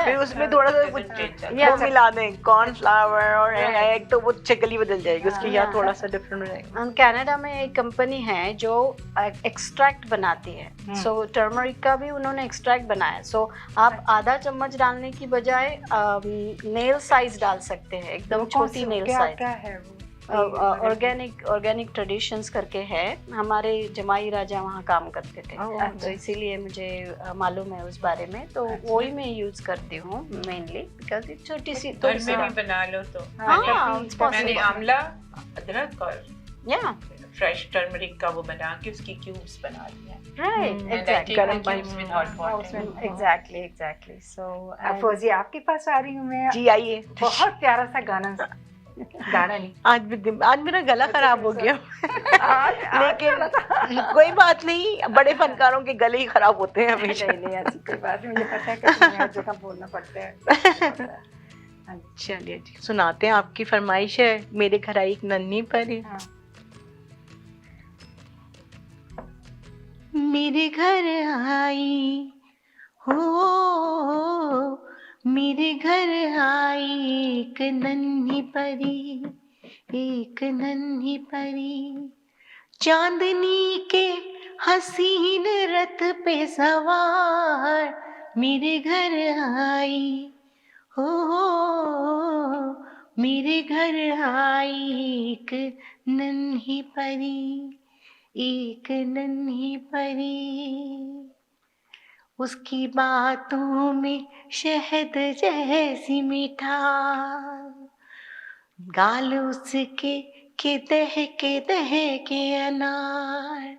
फिर उसमें थोड़ा सा कुछ वो मिला दें, कॉर्नफ्लावर और एग, तो वो शक्ल बदल जाएगी उसकी, या थोड़ा सा डिफरेंट हो जाएगा. कनाडा में एक कंपनी है जो एक्सट्रैक्ट बनाती है. सो टर्मरिक का भी उन्होंने एक्सट्रैक्ट बनाया. सो आप आधा चम्मच डालने की बजाय नेल साइज डाल सकते हैं, एकदम छोटी नेल साइज. ऑर्गेनिक ट्रेडिशंस करके है, हमारे जमाई राजा वहाँ काम करते थे, तो इसीलिए मुझे मालूम है उस बारे में. तो वही मैं यूज करती हूँ मेनली, बिकॉज एक छोटी सी घर में भी बना लो तो. मैंने आंवला, अदरक और फ्रेश टर्मरिक का वो बना के उसकी क्यूब्स बना लिया. एग्जैक्टली. सो फौजी आपके पास आ रही हूँ मैं. जी आइए. बहुत प्यारा सा गाना नहीं, आज मेरा गला खराब हो गया. लेकिन कोई बात नहीं, बड़े फनकारों के गले ही खराब होते हैं हमेशा. नहीं ऐसी कोई बात नहीं, मुझे पता है कि हर जगह बोलना पड़ता है. चलिए जी, सुनाते हैं. आपकी फरमाइश है, मेरे घर आई एक नन्ही परी. मेरे घर आई हो, मेरे घर आई एक नन्ही परी, चांदनी के हसीन रथ पे सवार. मेरे घर आई हो, मेरे घर आई एक नन्ही परी. उसकी बातों में शहद जैसी मीठा, गाल उसके के दहके अनार,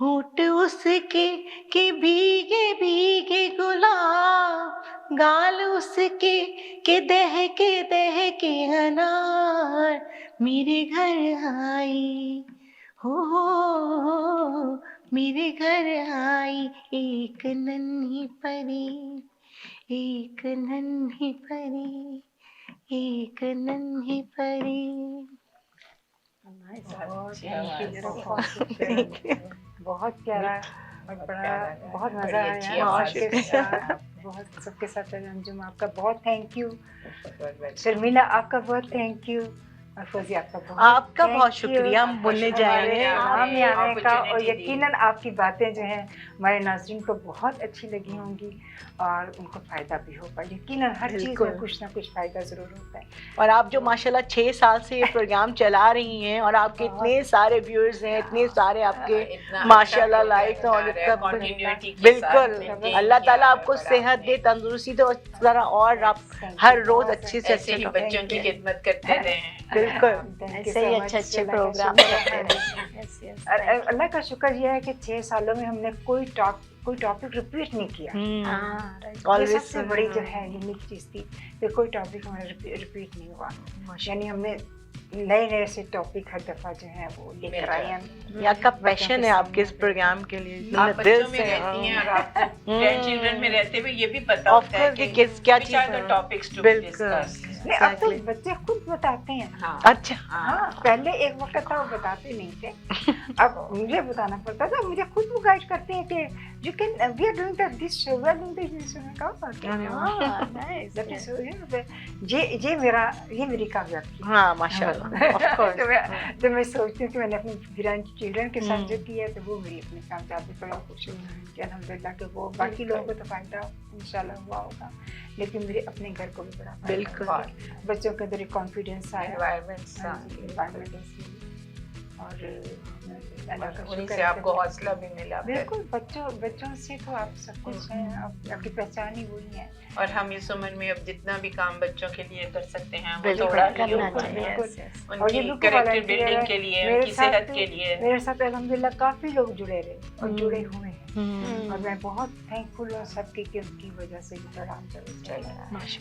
होठ उसके के भीगे गुलाब, गाल उसके के दहके अनार. मेरे घर आई हो, मेरे घर आई एक नन्ही परी, एक नन्ही परी, एक नन्ही परी. बहुत प्यारा और बड़ा, बहुत मजा आया. बहुत सबके साथ अंजुम आपका बहुत थैंक यू. शर्मिला आपका बहुत थैंक यू. और फौजी आपका बहुत शुक्रिया. हम बोलने जाएंगे आने का, और यकीनन आपकी बातें जो हैं हमारे नाज़रीन को बहुत अच्छी लगी होंगी और उनको फ़ायदा भी होगा. यकीनन हर चीज़ में कुछ ना कुछ फ़ायदा ज़रूर होता है. और आप जो माशाल्लाह 6 साल से ये प्रोग्राम चला रही हैं, और आपके इतने सारे व्यूअर्स हैं, इतने सारे आपके माशाल्लाह लाइक्स, और बिल्कुल अल्लाह ताला आपको सेहत दे, तंदुरुस्ती दे, और आप हर रोज अच्छे से अच्छे बच्चों की खिदमत करते रहें. बिल्कुल ऐसे ही अच्छे प्रोग्राम. अल्लाह का शुक्र यह है कि 6 सालों में हमने कोई टॉपिक रिपीट नहीं किया. ये सबसे बड़ी जो है यूनिक चीज़ थी कि कोई टॉपिक हमारा रिपीट नहीं हुआ. यानी हमने नए से टॉपिक हर दफा जो है वो लेकर आए हैं. आपका पैशन है आपके इस प्रोग्राम के लिए. आप बच्चों में रहती हैं और आपको ग्रैंडचिल्ड्रन में रहते हुए ये भी पता होता है कि क्या चीज़ है टॉपिक्स टू डिस्कस. अब तो बच्चे खुद बताते हैं. अच्छा. हाँ, पहले एक वक्त था वो बताते नहीं थे, अब मुझे बताना पड़ता था. मुझे खुद वो गाइड करते हैं कि you can we are doing this show, we are doing this show. ये मेरी कामयाबी. हाँ माशाल्लाह. तो मैं सोचती हूँ कि मैंने अपने ग्रैंड चिल्ड्रन के साथ जो किया है, तो वो मेरी अपनी कामयाबी पर खुश हूँ कि अल्हम्दुलिल्लाह कि वो बाकी लोगों को तो फायदा इंशाल्लाह हुआ होगा. لیکن میرے اپنے گھر کو بھی بڑا بالکل بچوں کے اندر کانفیڈینس آیا انوائرمنٹ اور انہیں سے آپ کو حوصلہ بھی ملا. بالکل بچوں سے تو آپ سب کچھ ہیں, آپ کی پہچان ہی وہی ہے. اور ہم اس عمر میں اب جتنا بھی کام بچوں کے لیے کر سکتے ہیں وہ بالکل تھوڑا کرنا چاہیے. ان کی کریکٹر بلڈنگ کے لیے, ان کی صحت کے لیے. میرے ساتھ الحمدللہ کافی لوگ جڑے رہے اور جڑے ہوئے ہیں, اور میں بہت تھینک فل ہوں سب کی کہ ان کی وجہ سے یہ پروگرام چل رہا ہے.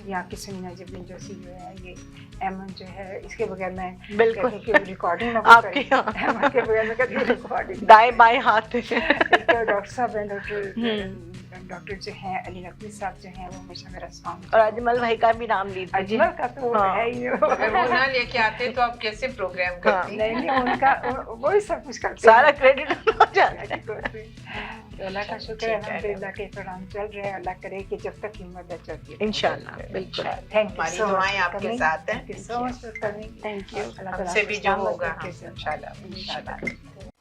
یہاں کی سمینا جبین جوسی جو ہے, یہ ایمن جو ہے, اس کے بغیر میں بالکل ریکارڈنگ آپ کے ایمن کے بغیر میں کبھی ریکارڈنگ. دائیں بائیں ہاتھ ڈاکٹر صاحب ہیں, ڈاکٹر جو ہیں علی نقوی صاحب جو ہیں, وہ ہمیشہ میرا سانگ. اور اجمل بھائی کا بھی نام لیجیے. اجمل کا تو ہے ہی, اگر وہ نہ لے کے آتے تو آپ کیسے پروگرام کرتے؟ نہیں ان کا وہی سب کچھ کرتے, سارا کریڈٹ ہو جاتا ہے. اللہ کا شکر ہے الحمدللہ کہ پروگرام چل رہے ہیں. اللہ کرے کہ جب تک ہمت چلتی ہے انشاءاللہ. بالکل. ہماری دعائیں آپ کے ساتھ ہیں. Thank you. ہم سے بھی جو ہوگا انشاءاللہ.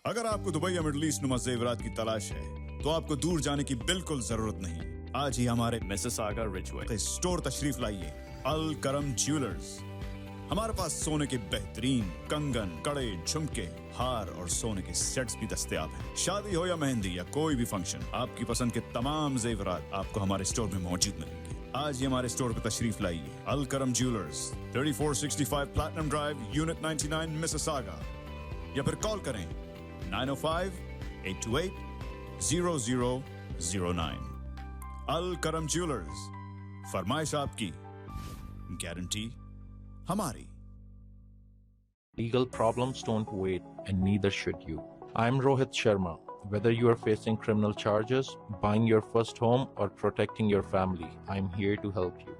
اگر آپ کو دبئی یا مڈل ایسٹ نما زیورات کی تلاش ہے تو آپ کو دور جانے کی بالکل ضرورت نہیں. آج ہی ہمارے Mississauga Ridgeway اسٹور تشریف لائیے, الکرم جیولرز. ہمارے پاس سونے کے بہترین کنگن, کڑے, جھمکے, ہار اور سونے کے سیٹس بھی دستیاب ہیں. شادی ہو یا مہندی یا کوئی بھی فنکشن, آپ کی پسند کے تمام زیورات آپ کو ہمارے اسٹور میں موجود ملیں گے. آج ہی ہمارے اسٹور پہ تشریف لائیے. Alkaram jewellers, 3465 platinum drive, unit 99, Mississauga. یا پھر کال کریں 905-828-0009. الکرم جیولرز, فرمائش آپ کی, گارنٹی ہماری. Legal problems don't wait, and neither should you. I'm Rohit Sharma. Whether you are facing criminal charges, buying your first home, or protecting your family, I'm here to help you.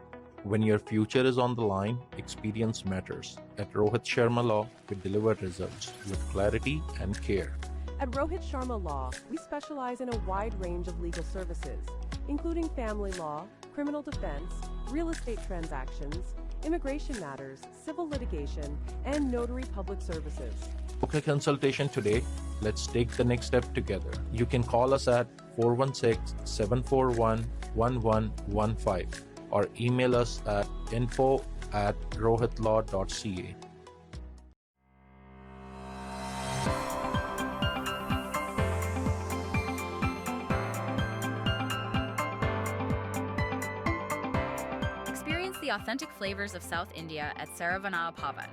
When your future is on the line, experience matters. At Rohit Sharma Law, we deliver results with clarity and care. At Rohit Sharma Law, we specialize in a wide range of legal services, including family law, criminal defense, real estate transactions, immigration matters, civil litigation, and notary public services. Book a consultation today. Let's take the next step together. You can call us at 416-741-1115 or email us at info@rohitlaw.ca. Experience the authentic flavors of South India at Saravanaa Pavan.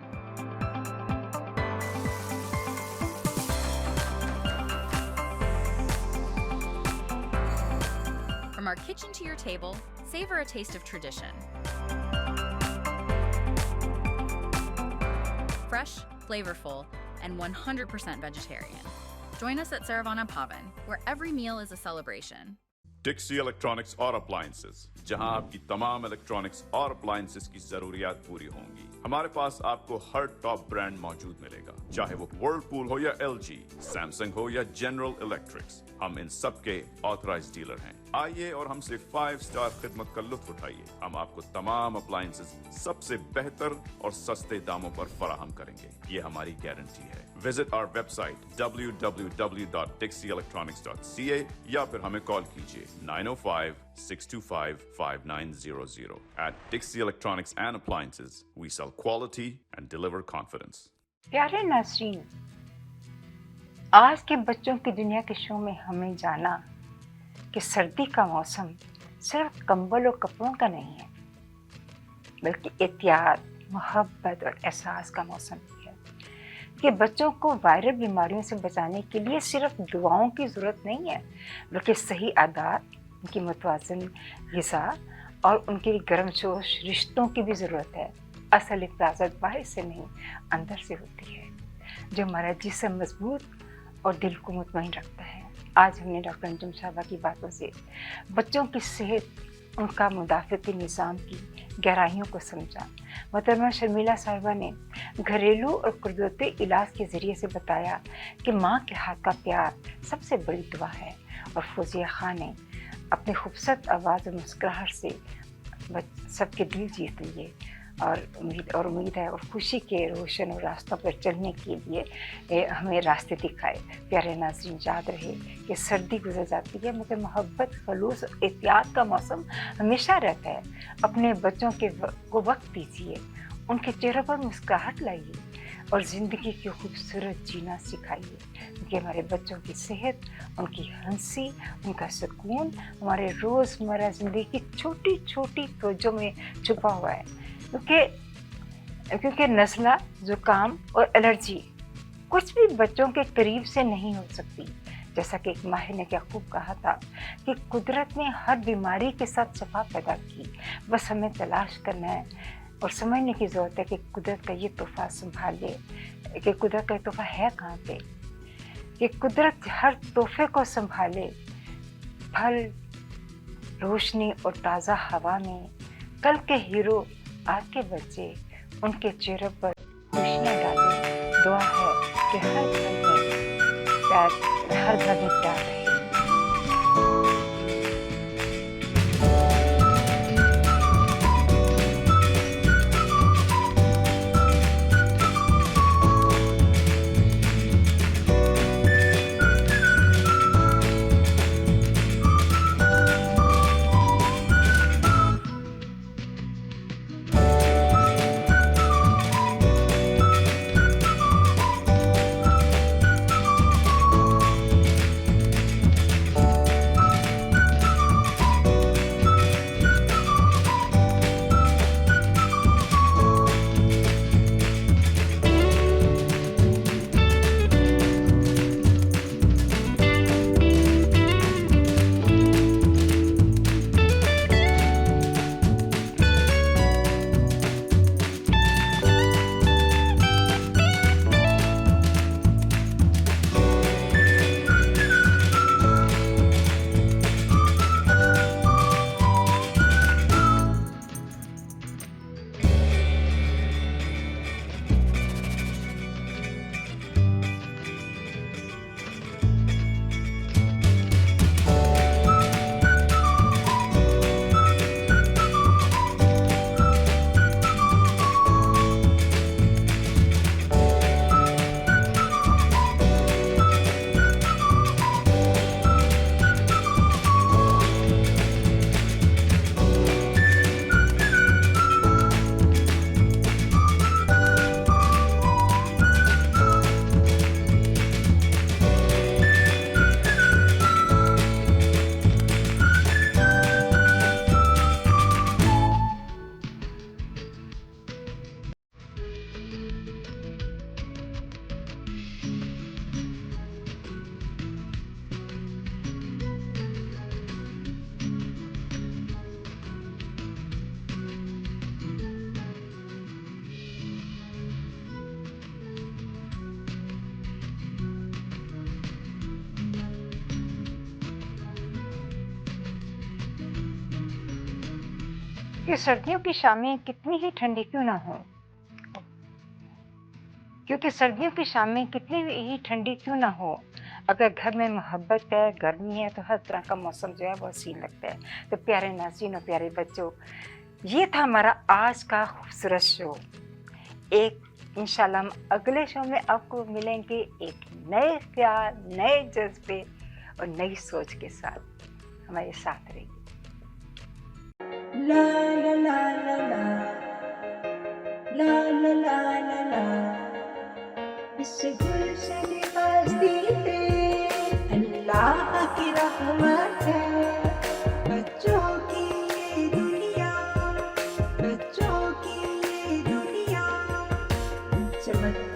From our kitchen to your table, savor a taste of tradition. Fresh, flavorful, and 100% vegetarian. Join us at Saravanaa Pavan, where every meal is a celebration. Dixy electronics اور appliances, جہاں آپ کی تمام electronics اور appliances کی ضروریات پوری ہوں گی. ہمارے پاس آپ کو ہر ٹاپ برانڈ موجود ملے گا, چاہے وہ ورلپول ہو یا LG, سیمسنگ ہو یا جنرل الیکٹرکس. ہم ان سب کے آتھرائز ڈیلر ہیں. آئیے اور ہم سے 5 اسٹار خدمت کا لطف اٹھائیے. ہم آپ کو تمام اپلائنسز سب سے بہتر اور سستے داموں پر فراہم کریں گے, یہ ہماری گارنٹی ہے. Visit our website www.dixieelectronics.ca یا پھر ہمیں کال کیجیے 905-625-5900. At Dixie Electronics and Appliances, we sell quality and deliver confidence. پیارے ناظرین, آج کے بچوں کی دنیا کے شو میں ہمیں جانا کہ سردی کا موسم صرف کمبل اور کپڑوں کا نہیں ہے, بلکہ احتیاط, محبت اور احساس کا موسم بھی ہے. کہ بچوں کو وائرل بیماریوں سے بچانے کے لیے صرف دعاؤں کی ضرورت نہیں ہے, بلکہ صحیح عادات, ان کی متوازن غذا اور ان کے گرم جوش رشتوں کی بھی ضرورت ہے. اصل حفاظت باہر سے نہیں, اندر سے ہوتی ہے, جو ہمارا جسم مضبوط اور دل کو مطمئن رکھتا ہے. آج ہم نے ڈاکٹر انجم صاحبہ کی باتوں سے بچوں کی صحت, ان کا مدافعتی نظام کی گہرائیوں کو سمجھا. محترمہ شرمیلا صاحبہ نے گھریلو اور قدرتی علاج کے ذریعے سے بتایا کہ ماں کے ہاتھ کا پیار سب سے بڑی دعا ہے. اور فوزیہ خان نے اپنی خوبصورت آواز اور مسکراہٹ سے سب کے دل جیت لیے. और उम्मीद है और खुशी के रोशन और रास्तों पर चलने के लिए हमें रास्ते दिखाए। प्यारे नाज़रीन, याद रहे कि सर्दी गुजर जाती है मगर मोहब्बत, खलूस, एहतियात का मौसम हमेशा रहता है। अपने बच्चों को वक्त दीजिए, उनके चेहरों पर मुस्कुराहट लाइए और ज़िंदगी की खूबसूरत जीना सिखाइए, क्योंकि हमारे बच्चों की सेहत, उनकी हंसी, उनका सुकून हमारे रोज़मर्रा ज़िंदगी की छोटी छोटी फौजों में छुपा हुआ है। क्योंकि नज़ला, ज़ुकाम और एलर्जी कुछ भी बच्चों के करीब से नहीं हो सकती। जैसा कि एक माहिर ने क्या खूब कहा था कि कुदरत ने हर बीमारी के साथ शफा पैदा की, बस हमें तलाश करना है और समझने की ज़रूरत है कि कुदरत का ये तोहफ़ा संभाल ले, कि कुदरत का तोहफ़ा है कहाँ पे, कि कुदरत हर तोहफे को संभाले। फल, रोशनी और ताज़ा हवा में कल के हीरो आज के बच्चे, उनके चेहरों पर खुशियाँ डालें। दुआ है कि हर घर में प्यार रहे। कि सर्दियों की शामें कितनी ही ठंडी क्यों ना हो, क्योंकि सर्दियों की शामें कितनी ही ठंडी क्यों ना हो, अगर घर में मोहब्बत है, गर्मी है, तो हर तरह का मौसम जो है वो हसीन लगता है। तो प्यारे नाज़रीन और प्यारे बच्चों, ये था हमारा आज का खूबसूरत शो। इंशाल्लाह हम अगले शो में आपको मिलेंगे एक नए ख्याल, नए जज्बे और नई सोच के साथ। हमारे साथ रहिए। La la la la la la la la la la इस गुलशन हस्ती पे अल्लाह की रहमत है। बच्चों की ये दुनिया, बच्चों की ये दुनिया चमक